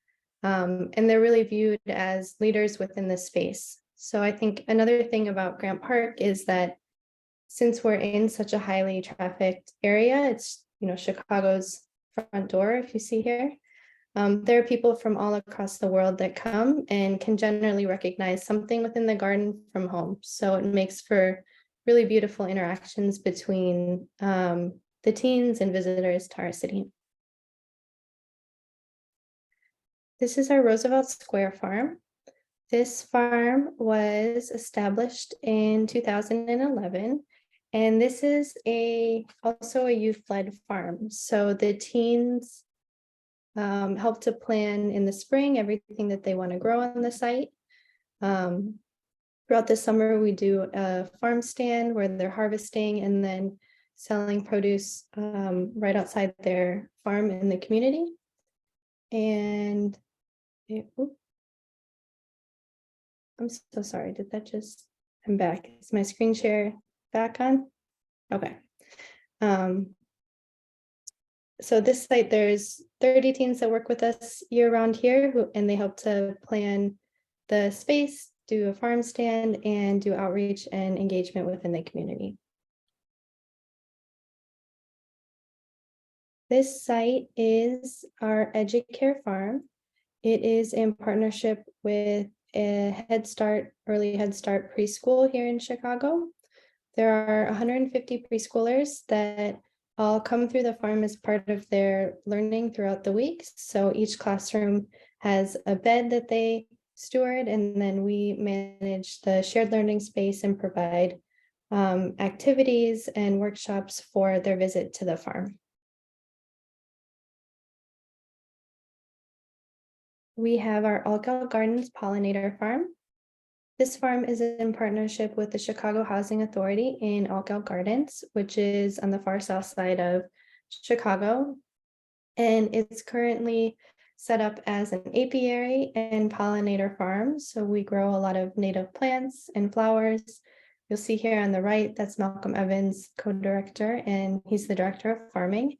And they're really viewed as leaders within this space. So I think another thing about Grant Park is that since we're in such a highly trafficked area, it's, Chicago's front door, if you see here. There are people from all across the world that come and can generally recognize something within the garden from home. So it makes for really beautiful interactions between the teens and visitors to our city. This is our Roosevelt Square farm. This farm was established in 2011, and this is also a youth-led farm. So the teens help to plan in the spring everything that they want to grow on the site. Throughout the summer, we do a farm stand where they're harvesting and then selling produce right outside their farm in the community. And I'm so sorry, did that just, I'm back. Is my screen share back on? Okay. So this site, there's 30 teens that work with us year round here, and they help to plan the space, do a farm stand, and do outreach and engagement within the community. This site is our EduCare farm. It is in partnership with a early Head Start preschool here in Chicago. There are 150 preschoolers that all come through the farm as part of their learning throughout the week. So each classroom has a bed that they steward, and then we manage the shared learning space and provide activities and workshops for their visit to the farm. We have our Algal Gardens Pollinator Farm. This farm is in partnership with the Chicago Housing Authority in Algal Gardens, which is on the far south side of Chicago. And it's currently set up as an apiary and pollinator farm. So we grow a lot of native plants and flowers. You'll see here on the right, that's Malcolm Evans, co-director, and he's the director of farming.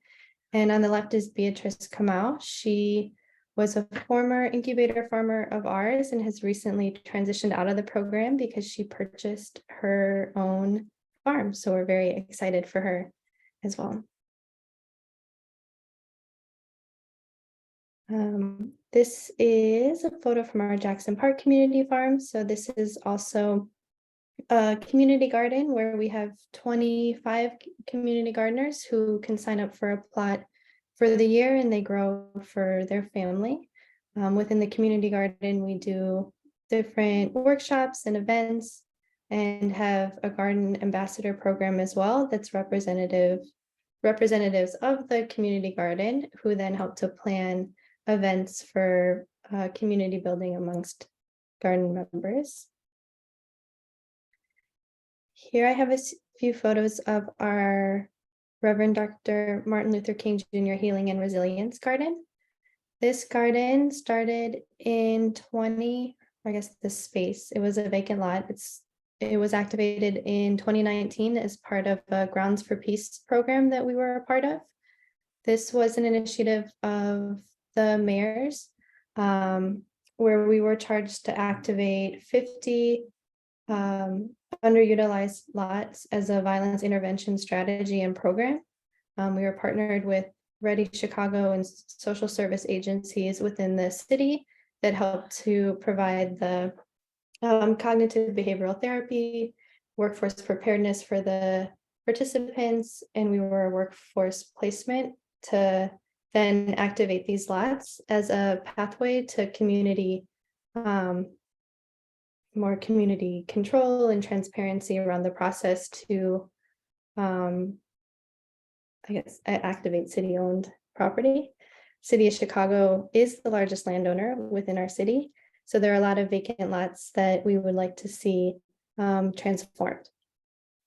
And on the left is Beatrice Kamau. She was a former incubator farmer of ours and has recently transitioned out of the program because she purchased her own farm. So we're very excited for her as well. This is a photo from our Jackson Park Community Farm. So this is also a community garden where we have 25 community gardeners who can sign up for a plot for the year and they grow for their family. Within the community garden, we do different workshops and events and have a garden ambassador program as well that's representatives of the community garden who then help to plan events for community building amongst garden members. Here I have a few photos of our Reverend Dr. Martin Luther King Jr. Healing and Resilience Garden. This garden started in this space, it was a vacant lot. It was activated in 2019 as part of a Grounds for Peace program that we were a part of. This was an initiative of the mayor's where we were charged to activate 50 underutilized lots as a violence intervention strategy and program. We were partnered with Ready Chicago and social service agencies within the city that helped to provide the cognitive behavioral therapy, workforce preparedness for the participants, and we were a workforce placement to then activate these lots as a pathway to community, more community control and transparency around the process to, activate city-owned property. City of Chicago is the largest landowner within our city, so there are a lot of vacant lots that we would like to see transformed.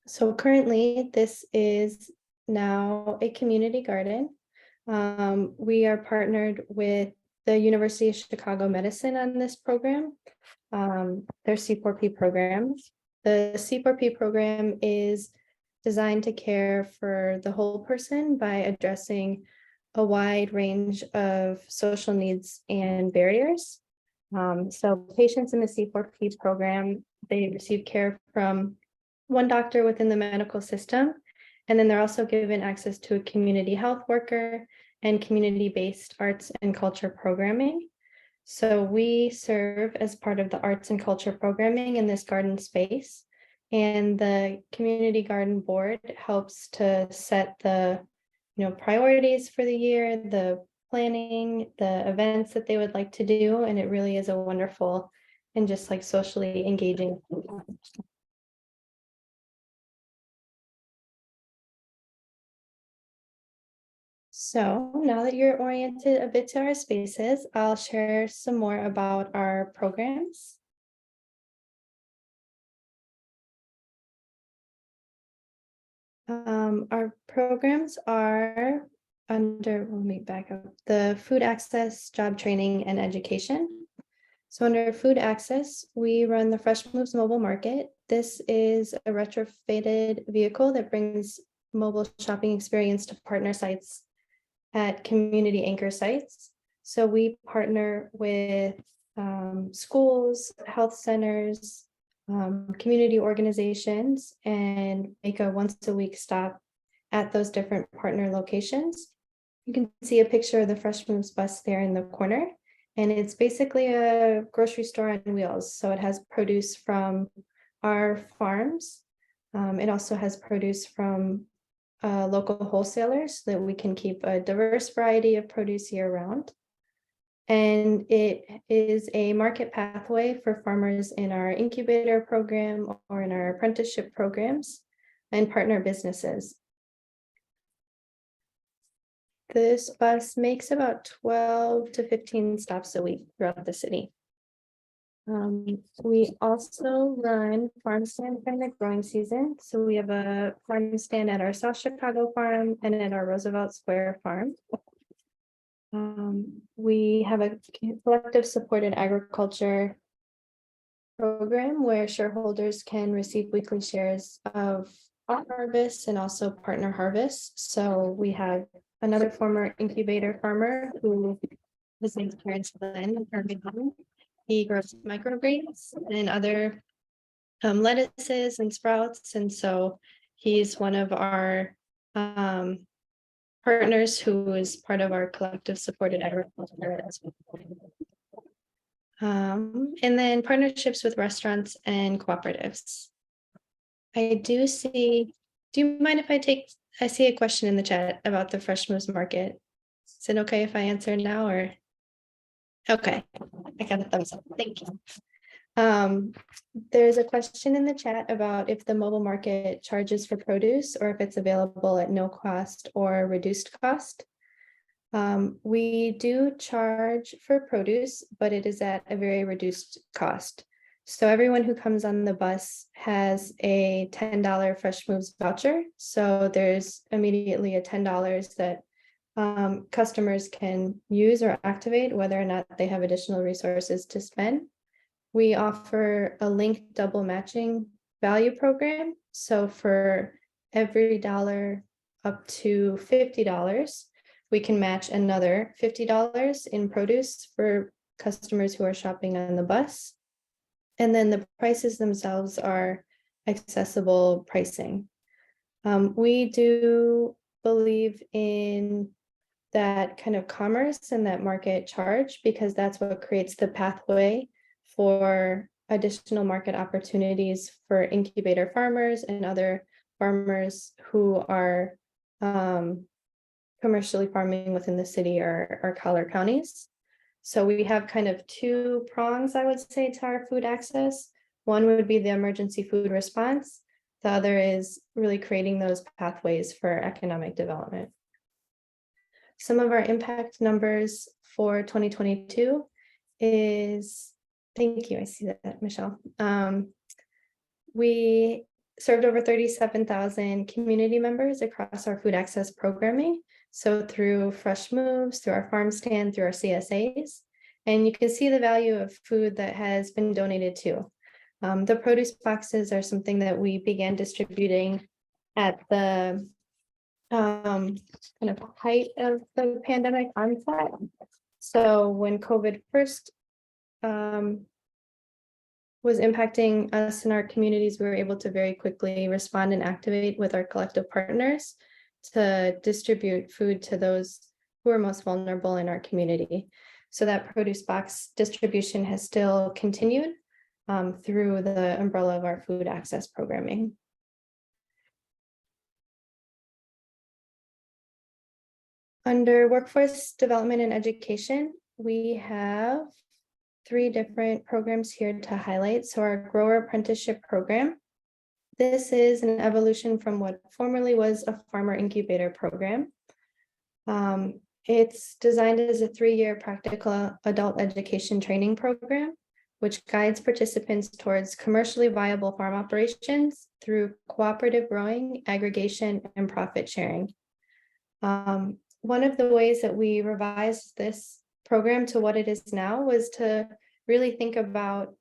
So currently, this is now a community garden. We are partnered with the University of Chicago Medicine on this program, their C4P program. The C4P program is designed to care for the whole person by addressing a wide range of social needs and barriers. So patients in the C4P program, they receive care from one doctor within the medical system, and then they're also given access to a community health worker and community-based arts and culture programming. So we serve as part of the arts and culture programming in this garden space. And the community garden board helps to set the priorities for the year, the planning, the events that they would like to do. And it really is a wonderful and just like socially engaging. So now that you're oriented a bit to our spaces, I'll share some more about our programs. Our programs are under, let me back up, the food access, job training, and education. So under food access, we run the Fresh Moves Mobile Market. This is a retrofitted vehicle that brings mobile shopping experience to partner sites at community anchor sites. So we partner with schools, health centers, community organizations, and make a once-a-week stop at those different partner locations. You can see a picture of the Fresh Moves bus there in the corner, and it's basically a grocery store on wheels. So it has produce from our farms. It also has produce from local wholesalers so that we can keep a diverse variety of produce year round. And it is a market pathway for farmers in our incubator program or in our apprenticeship programs and partner businesses. This bus makes about 12 to 15 stops a week throughout the city. We also run farm stand during the growing season. So we have a farm stand at our South Chicago farm and at our Roosevelt Square farm. We have a collective supported agriculture program where shareholders can receive weekly shares of our harvests and also partner harvests. So we have another former incubator farmer who his name's Terrence Flynn. He grows microgreens and other lettuces and sprouts. And so he's one of our partners who is part of our collective supported agriculture. And then partnerships with restaurants and cooperatives. I do see, do you mind if I see a question in the chat about the Fresh Moves Market. Is it okay if I answer now or? Okay, I got a thumbs up, thank you. There's a question in the chat about if the mobile market charges for produce or if it's available at no cost or reduced cost. We do charge for produce, but it is at a very reduced cost. So everyone who comes on the bus has a $10 Fresh Moves voucher. So there's immediately a $10 that customers can use or activate whether or not they have additional resources to spend. We offer a linked double matching value program. So for every dollar up to $50, we can match another $50 in produce for customers who are shopping on the bus. And then the prices themselves are accessible pricing. We do believe in that kind of commerce and that market charge because that's what creates the pathway for additional market opportunities for incubator farmers and other farmers who are commercially farming within the city or collar counties. So we have kind of two prongs, I would say, to our food access. One would be the emergency food response. The other is really creating those pathways for economic development. Some of our impact numbers for 2022 is, thank you, I see that, Michelle. We served over 37,000 community members across our food access programming. So through Fresh Moves, through our farm stand, through our CSAs, and you can see the value of food that has been donated to. The produce boxes are something that we began distributing at the kind of height of the pandemic onset. So when COVID first was impacting us in our communities, we were able to very quickly respond and activate with our collective partners to distribute food to those who are most vulnerable in our community. So that produce box distribution has still continued through the umbrella of our food access programming. Under workforce development and education, we have 3 different programs here to highlight. So our grower apprenticeship program. This is an evolution from what formerly was a farmer incubator program. It's designed as a 3-year practical adult education training program, which guides participants towards commercially viable farm operations through cooperative growing, aggregation, and profit sharing. One of the ways that we revised this program to what it is now was to really think about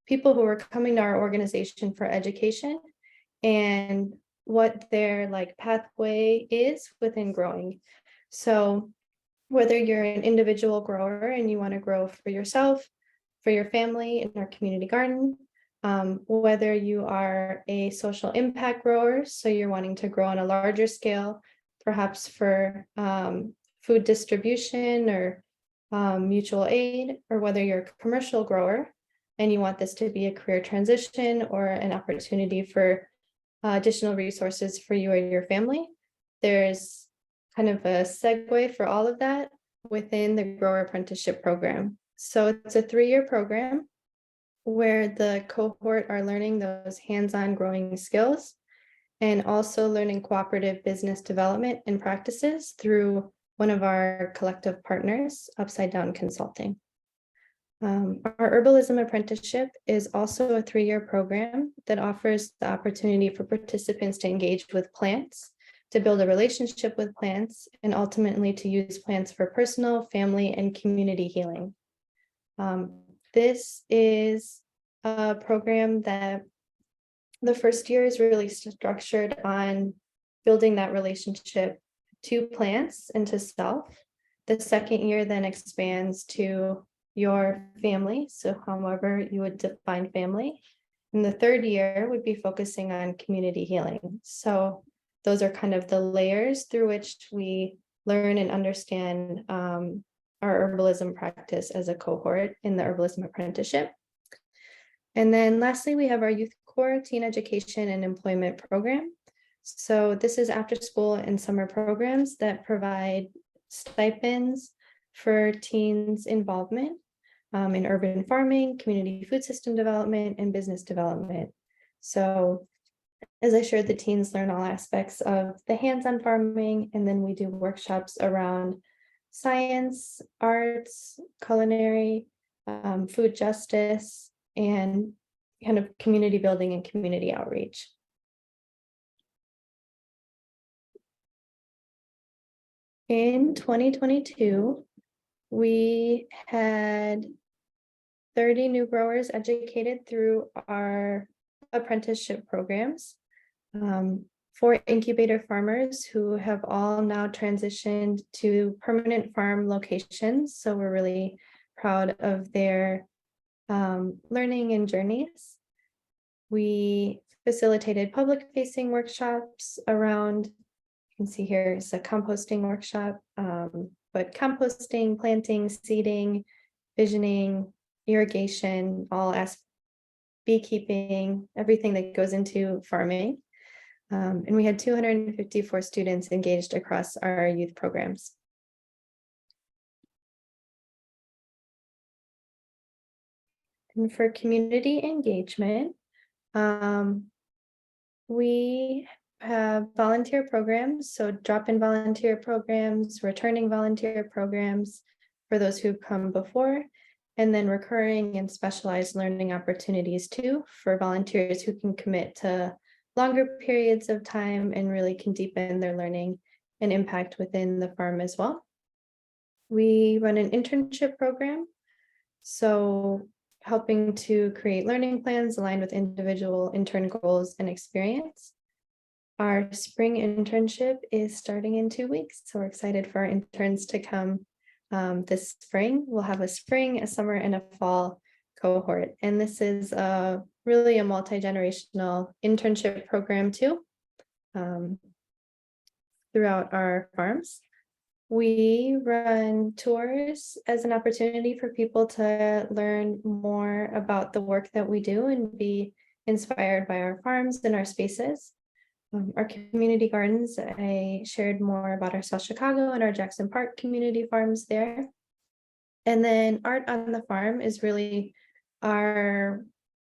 people who are coming to our organization for education and what their pathway is within growing. So whether you're an individual grower and you want to grow for yourself, for your family in our community garden, whether you are a social impact grower, so you're wanting to grow on a larger scale, perhaps for food distribution or mutual aid, or whether you're a commercial grower and you want this to be a career transition or an opportunity for additional resources for you or your family, there's kind of a segue for all of that within the grower apprenticeship program. So it's a 3-year program where the cohort are learning those hands-on growing skills and also learning cooperative business development and practices through one of our collective partners, Upside Down Consulting. Our herbalism apprenticeship is also a 3-year program that offers the opportunity for participants to engage with plants, to build a relationship with plants, and ultimately to use plants for personal, family, and community healing. This is a program that the first year is really structured on building that relationship to plants and to self. The second year then expands to your family, so however you would define family. And the third year would be focusing on community healing. So those are kind of the layers through which we learn and understand our herbalism practice as a cohort in the herbalism apprenticeship. And then lastly, we have our Youth Corps Teen Education and Employment Program. So this is after school and summer programs that provide stipends for teens' involvement in urban farming, community food system development, and business development. So as I shared, the teens learn all aspects of the hands-on farming, and then we do workshops around science, arts, culinary, food justice, and kind of community building and community outreach. In 2022, we had 30 new growers educated through our apprenticeship programs. 4 incubator farmers who have all now transitioned to permanent farm locations. So we're really proud of their learning and journeys. We facilitated public facing workshops around, you can see here is a composting workshop, but composting, planting, seeding, visioning, irrigation, all as beekeeping, everything that goes into farming. And we had 254 students engaged across our youth programs. And for community engagement, we have volunteer programs, so drop-in volunteer programs, returning volunteer programs for those who've come before, and then recurring and specialized learning opportunities too for volunteers who can commit to longer periods of time and really can deepen their learning and impact within the farm as well. We run an internship program, so helping to create learning plans aligned with individual intern goals and experience. Our spring internship is starting in 2 weeks, so we're excited for our interns to come this spring. We'll have a spring, a summer, and a fall cohort, and this is really a multi-generational internship program too throughout our farms. We run tours as an opportunity for people to learn more about the work that we do and be inspired by our farms and our spaces. Our community gardens, I shared more about our South Chicago and our Jackson Park community farms there. And then Art on the Farm is really our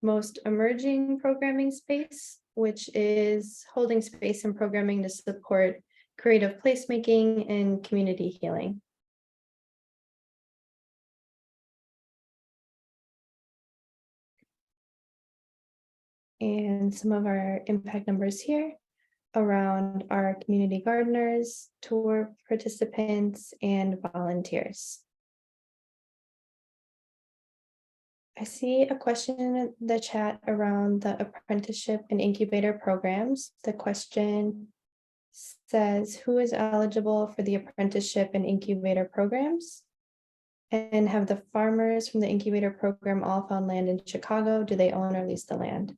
most emerging programming space, which is holding space and programming to support creative placemaking and community healing. And some of our impact numbers here around our community gardeners, tour participants, and volunteers. I see a question in the chat around the apprenticeship and incubator programs. The question says, who is eligible for the apprenticeship and incubator programs? And have the farmers from the incubator program all found land in Chicago? Do they own or lease the land?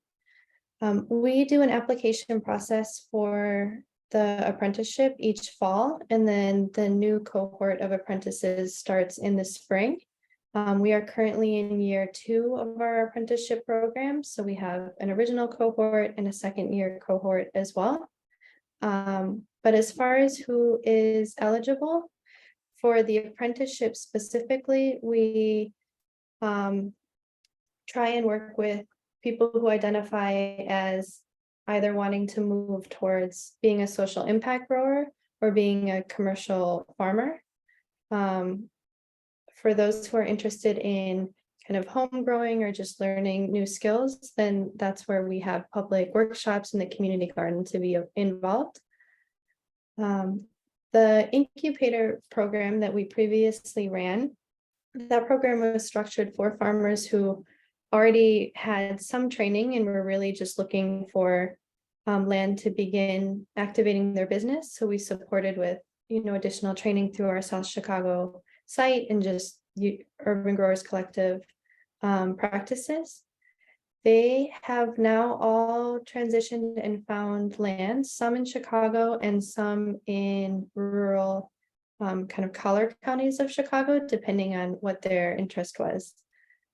We do an application process for the apprenticeship each fall, and then the new cohort of apprentices starts in the spring. We are currently in year 2 of our apprenticeship program, so we have an original cohort and a second year cohort as well. But as far as who is eligible for the apprenticeship specifically, we try and work with people who identify as either wanting to move towards being a social impact grower or being a commercial farmer. For those who are interested in kind of home growing or just learning new skills, then that's where we have public workshops in the community garden to be involved. The incubator program that we previously ran, that program was structured for farmers who already had some training and were really just looking for land to begin activating their business. So we supported with, additional training through our South Chicago site and just Urban Growers Collective practices. They have now all transitioned and found land, some in Chicago and some in rural kind of collar counties of Chicago, depending on what their interest was.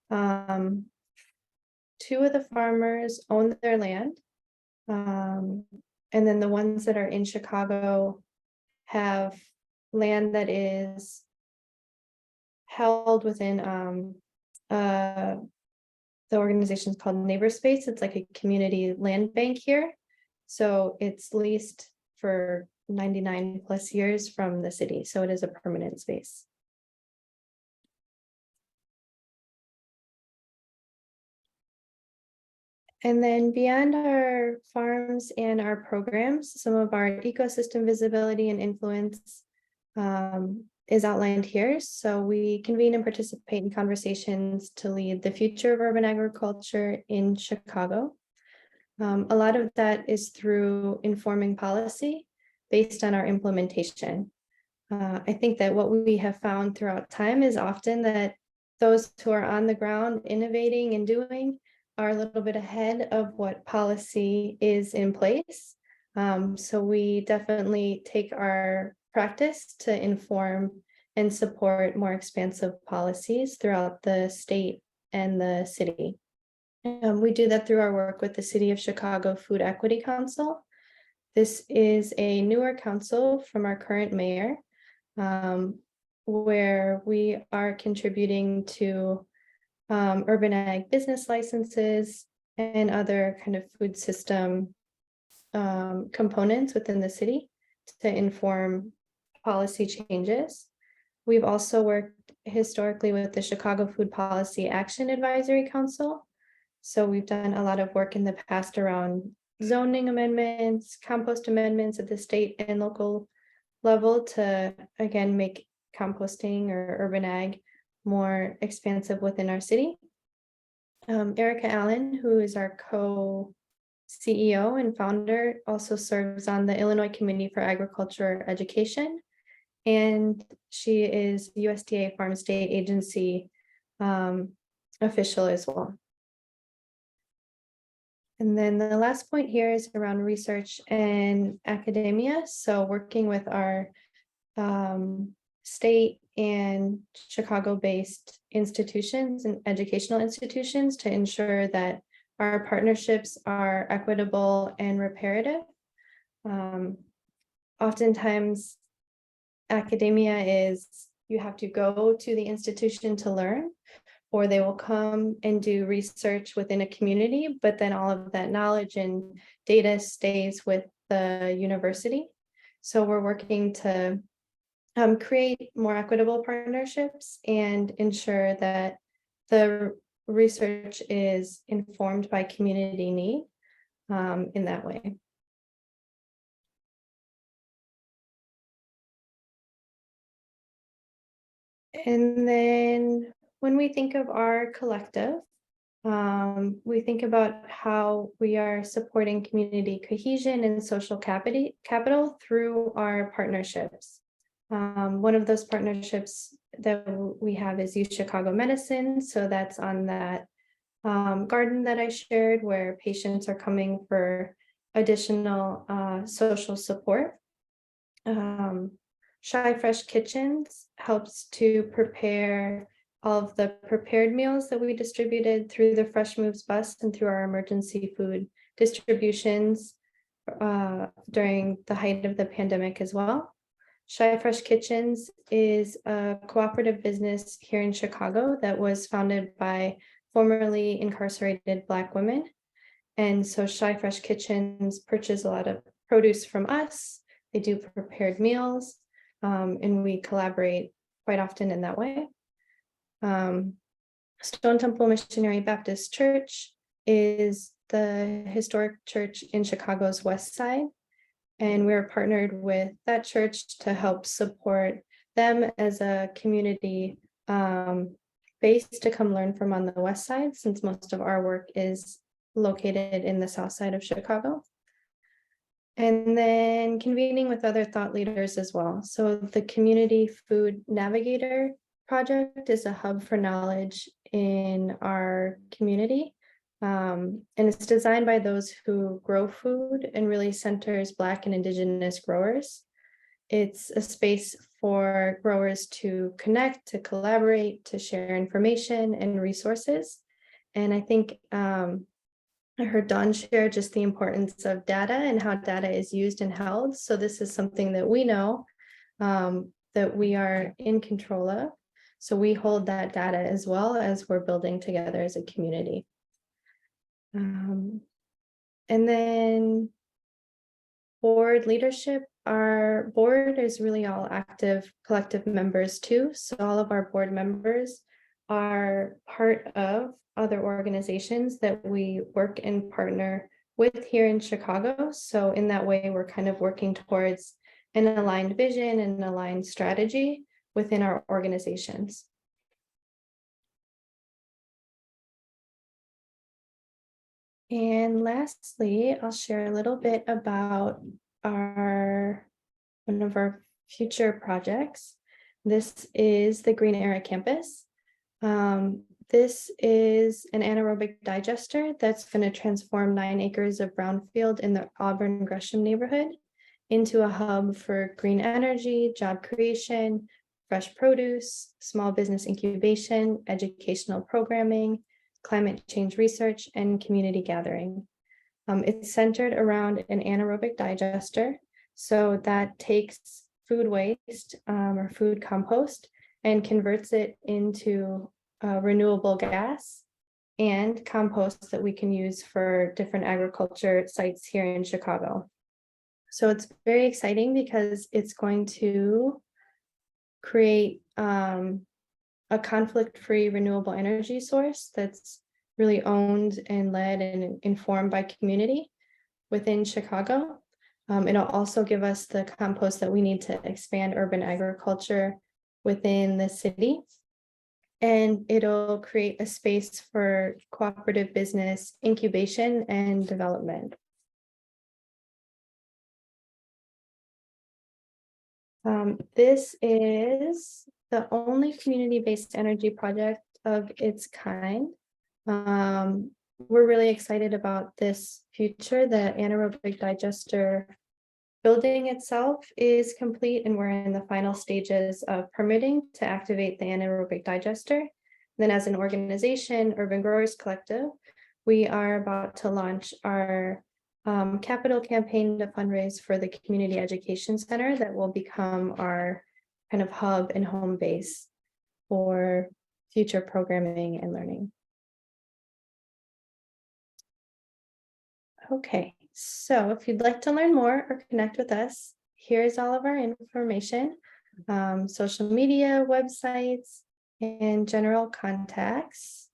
Two of the farmers own their land. And then the ones that are in Chicago have land that is held within the organization is called Neighbor Space. It's like a community land bank here. So it's leased for 99 plus years from the city. So it is a permanent space. And then beyond our farms and our programs, some of our ecosystem visibility and influence is outlined here. So we convene and participate in conversations to lead the future of urban agriculture in Chicago. A lot of that is through informing policy based on our implementation. I think that what we have found throughout time is often that those who are on the ground innovating and doing are a little bit ahead of what policy is in place. So we definitely take our practice to inform and support more expansive policies throughout the state and the city. We do that through our work with the City of Chicago Food Equity Council. This is a newer council from our current mayor, where we are contributing to urban ag business licenses and other kind of food system components within the city to inform policy changes. We've also worked historically with the Chicago Food Policy Action Advisory Council. So we've done a lot of work in the past around zoning amendments, compost amendments at the state and local level to, again, make composting or urban ag more expansive within our city. Erica Allen, who is our co-CEO and founder, also serves on the Illinois Committee for Agriculture Education. And she is USDA Farm State Agency official as well. And then the last point here is around research and academia. So working with our state and Chicago-based institutions and educational institutions to ensure that our partnerships are equitable and reparative. Oftentimes, academia is you have to go to the institution to learn, or they will come and do research within a community, but then all of that knowledge and data stays with the university. So we're working to create more equitable partnerships and ensure that the research is informed by community need in that way. And then when we think of our collective, we think about how we are supporting community cohesion and social capital through our partnerships. One of those partnerships that we have is Use Chicago Medicine. So that's on that garden that I shared where patients are coming for additional social support. Shy Fresh Kitchens helps to prepare all of the prepared meals that we distributed through the Fresh Moves bus and through our emergency food distributions during the height of the pandemic as well. Shy Fresh Kitchens is a cooperative business here in Chicago that was founded by formerly incarcerated Black women. And so Shy Fresh Kitchens purchase a lot of produce from us. They do prepared meals, and we collaborate quite often in that way. Stone Temple Missionary Baptist Church is the historic church in Chicago's West Side. And we're partnered with that church to help support them as a community base to come learn from on the West Side, since most of our work is located in the South Side of Chicago. And then convening with other thought leaders as well. So the Community Food Navigator Project is a hub for knowledge in our community. And it's designed by those who grow food and really centers Black and Indigenous growers. It's a space for growers to connect, to collaborate, to share information and resources. And I think I heard Dawn share just the importance of data and how data is used and held. So this is something that we know that we are in control of. So we hold that data as well as we're building together as a community. And then board leadership, our board is really all active collective members too. So all of our board members are part of other organizations that we work and partner with here in Chicago. So in that way, we're kind of working towards an aligned vision and an aligned strategy within our organizations. And lastly, I'll share a little bit about one of our future projects. This is the Green Era Campus. This is an anaerobic digester that's going to transform 9 acres of brownfield in the Auburn Gresham neighborhood into a hub for green energy, job creation, fresh produce, small business incubation, educational programming, climate change research, and community gathering. It's centered around an anaerobic digester. So that takes food waste or food compost and converts it into renewable gas and compost that we can use for different agriculture sites here in Chicago. So it's very exciting because it's going to create a conflict-free renewable energy source that's really owned and led and informed by community within Chicago. It'll also give us the compost that we need to expand urban agriculture within the city. And it'll create a space for cooperative business incubation and development. This is the only community-based energy project of its kind. We're really excited about this future. The anaerobic digester building itself is complete, and we're in the final stages of permitting to activate the anaerobic digester. Then as an organization, Urban Growers Collective, we are about to launch our capital campaign to fundraise for the Community Education Center that will become our kind of hub and home base for future programming and learning. Okay, so if you'd like to learn more or connect with us, here's all of our information, social media, websites, and general contacts.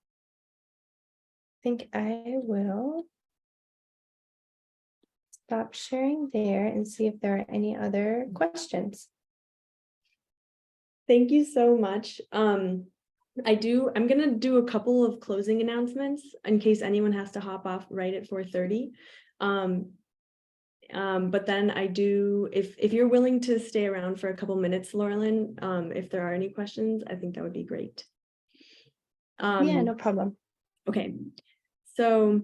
I think I will stop sharing there and see if there are any other questions. Thank you so much. I'm gonna do a couple of closing announcements in case anyone has to hop off right at 4:30. But then if you're willing to stay around for a couple minutes, Laurelyn, if there are any questions, I think that would be great. Yeah, no problem. Okay, so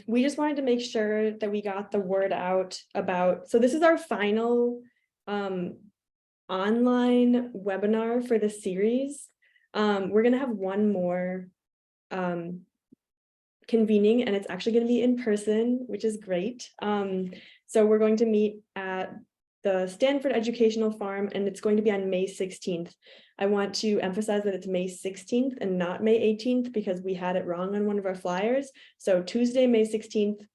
we just wanted to make sure that we got the word out about, so this is our final online webinar for the series. We're gonna have one more convening, and it's actually going to be in person, which is great. So we're going to meet at the Stanford Educational Farm, and it's going to be on May 16th. I want to emphasize that it's May 16th and not May 18th because we had it wrong on one of our flyers. So Tuesday, May 16th,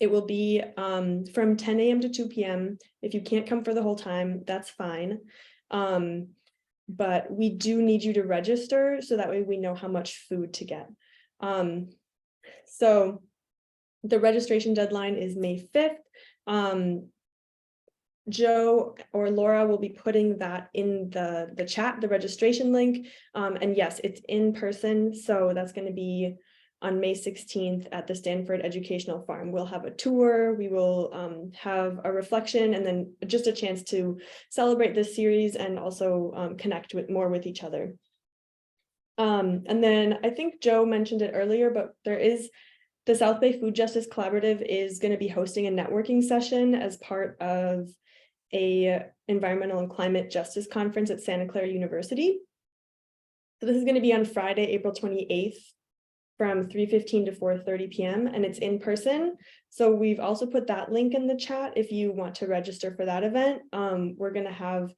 it will be from 10 a.m. to 2 p.m. If you can't come for the whole time, that's fine. But we do need you to register so that way we know how much food to get. So the registration deadline is May 5th. Joe or Laura will be putting that in the chat, the registration link. And yes, it's in person. So that's going to be on May 16th at the Stanford Educational Farm. We'll have a tour, we will have a reflection, and then just a chance to celebrate this series and also connect more with each other. And then I think Joe mentioned it earlier, but the South Bay Food Justice Collaborative is going to be hosting a networking session as part of a environmental and climate justice conference at Santa Clara University. So this is going to be on Friday, April 28th from 3:15 to 4:30 p.m. and it's in person. So we've also put that link in the chat if you want to register for that event. We're going to have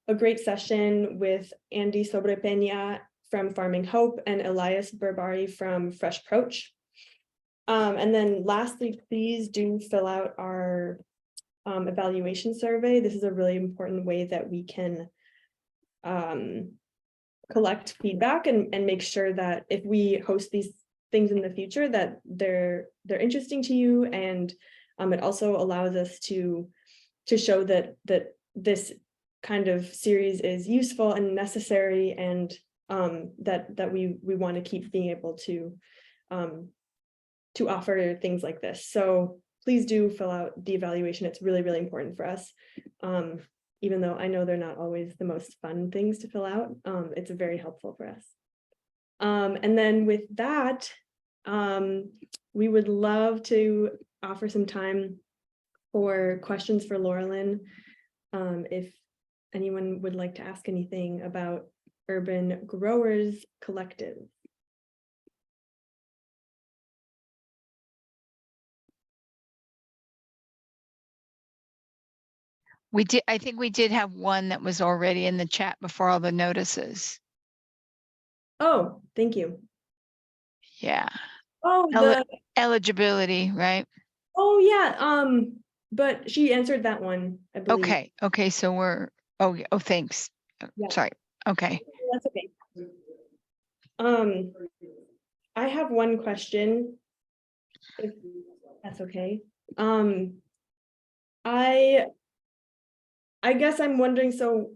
a great session with Andy Sobrepeña from Farming Hope and Elias Berbari from Fresh Proach. And then lastly, please do fill out our evaluation survey. This is a really important way that we can collect feedback and make sure that if we host these things in the future that they're interesting to you, and it also allows us to show that this kind of series is useful and necessary, and that we want to keep being able to offer things like this. So please do fill out the evaluation. It's really, really important for us. Even though I know they're not always the most fun things to fill out, it's very helpful for us. And then with that, we would love to offer some time for questions for Laurelyn. If anyone would like to ask anything about Urban Growers Collective. I think we did have one that was already in the chat before all the notices. Oh, thank you. Yeah. Oh, Eligibility, right? oh yeah, but she answered that one, I believe. Okay, so we're, thanks. Yeah. Sorry. Okay. That's okay. I have one question, if that's okay. I guess I'm wondering, so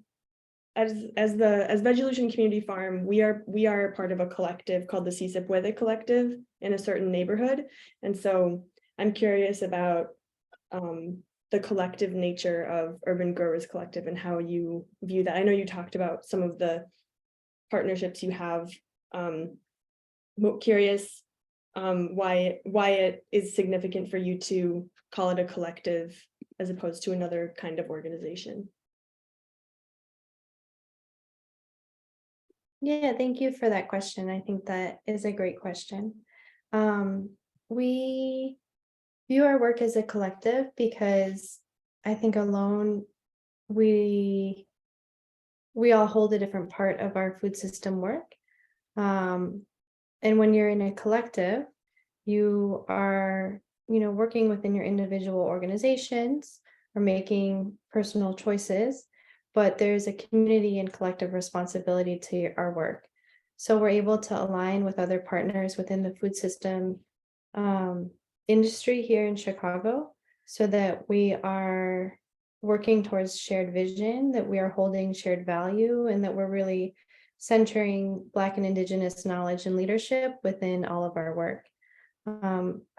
as Veggielution Community Farm, we are part of a collective called the Si Se Puede Collective in a certain neighborhood. And so I'm curious about the collective nature of Urban Growers Collective and how you view that. I know you talked about some of the partnerships you have. Curious why it is significant for you to call it a collective as opposed to another kind of organization. Yeah, thank you for that question. I think that is a great question. We view our work as a collective because I think alone we all hold a different part of our food system work. And when you're in a collective, you are, working within your individual organizations or making personal choices, but there's a community and collective responsibility to our work. So we're able to align with other partners within the food system industry here in Chicago so that we are working towards shared vision, that we are holding shared value, and that we're really centering Black and Indigenous knowledge and leadership within all of our work.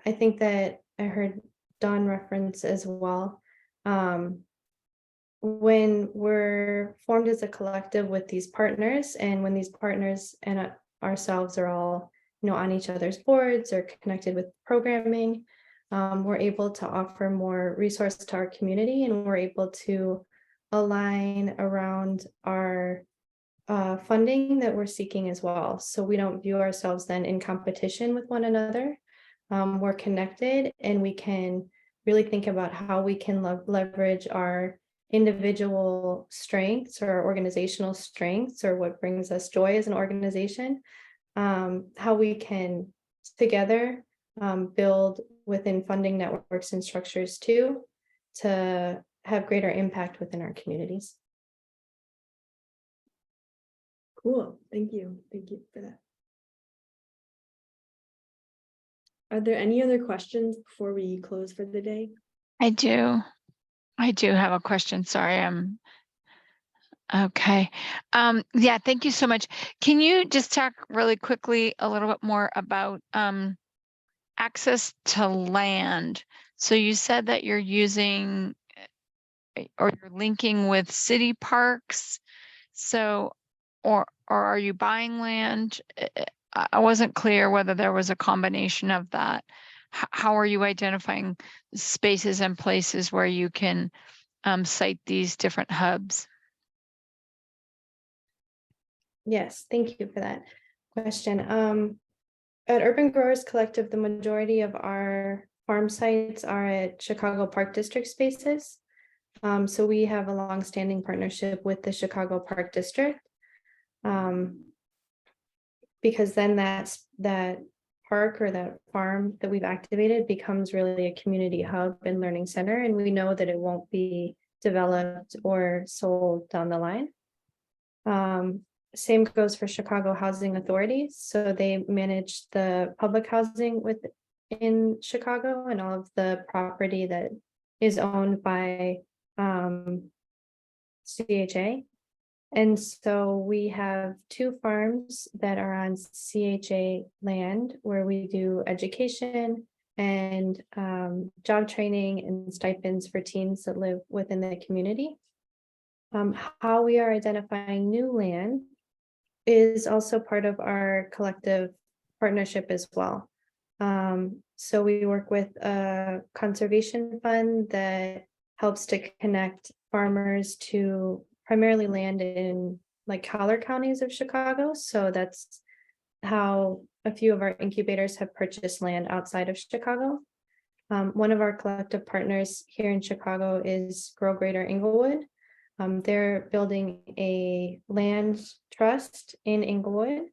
I think that I heard Dawn reference as well. When we're formed as a collective with these partners, and when these partners and ourselves are all, on each other's boards or connected with programming, we're able to offer more resources to our community, and we're able to align around our funding that we're seeking as well. So we don't view ourselves then in competition with one another. We're connected, and we can really think about how we can leverage our individual strengths or organizational strengths, or what brings us joy as an organization, how we can together build within funding networks and structures too, to have greater impact within our communities. Cool, thank you for that. Are there any other questions before we close for the day? I do have a question. Sorry, I'm okay. Yeah, thank you so much. Can you just talk really quickly a little bit more about access to land? So you said that you're using or you're linking with city parks. So or are you buying land? I wasn't clear whether there was a combination of that. How are you identifying spaces and places where you can site these different hubs? Yes, thank you for that question. At Urban Growers Collective, the majority of our farm sites are at Chicago Park District spaces. So we have a longstanding partnership with the Chicago Park District. Because then that park or that farm that we've activated becomes really a community hub and learning center, and we know that it won't be developed or sold down the line. Same goes for Chicago Housing Authority. So they manage the public housing within Chicago and all of the property that is owned by CHA. And so we have 2 farms that are on CHA land where we do education and job training and stipends for teens that live within the community. How we are identifying new land is also part of our collective partnership as well. So we work with a conservation fund that helps to connect farmers to primarily land in like collar counties of Chicago. So that's how a few of our incubators have purchased land outside of Chicago. One of our collective partners here in Chicago is Grow Greater Englewood. They're building a land trust in Englewood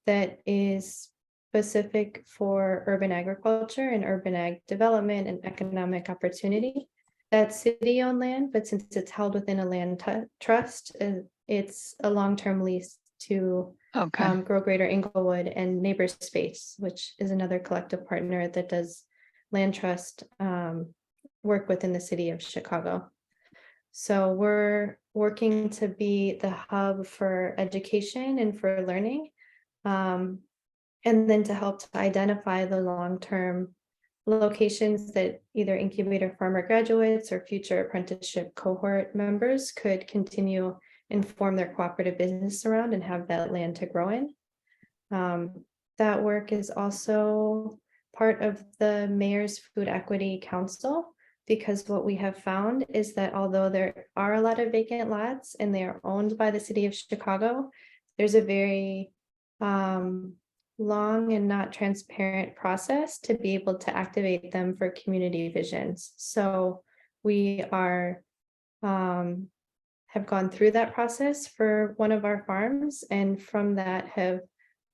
that is specific for urban agriculture and urban ag development and economic opportunity. That's city-owned land, but since it's held within a land trust, it's a long-term lease to Grow Greater Englewood and Neighbors Space, which is another collective partner that does land trust work within the city of Chicago. So we're working to be the hub for education and for learning, and then to help to identify the long-term locations that either incubator farmer graduates or future apprenticeship cohort members could continue and form their cooperative business around and have that land to grow in. That work is also part of the Mayor's Food Equity Council, because what we have found is that although there are a lot of vacant lots and they are owned by the city of Chicago, there's a very long and not transparent process to be able to activate them for community visions. So we are have gone through that process for one of our farms, and from that have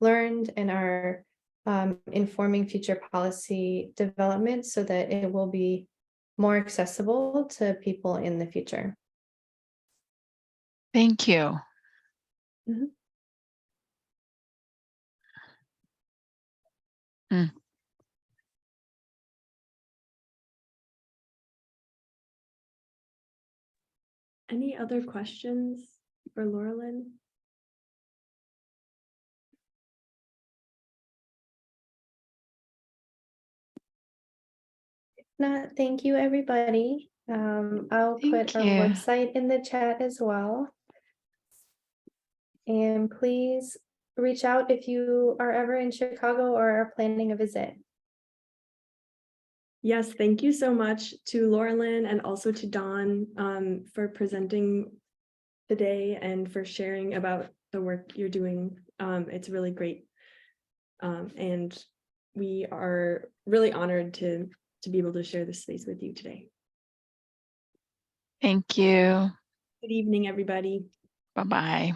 learned and are informing future policy development so that it will be more accessible to people in the future. Thank you. Mhm. Any other questions for Laurelyn? Not, thank you, everybody. I'll put Thank our you. website in the chat as well. And please reach out if you are ever in Chicago or are planning a visit. Yes, thank you so much to Laurelyn and also to Dawn for presenting today and for sharing about the work you're doing. It's really great. And we are really honored to be able to share this space with you today. Thank you. Good evening, everybody. Bye-bye.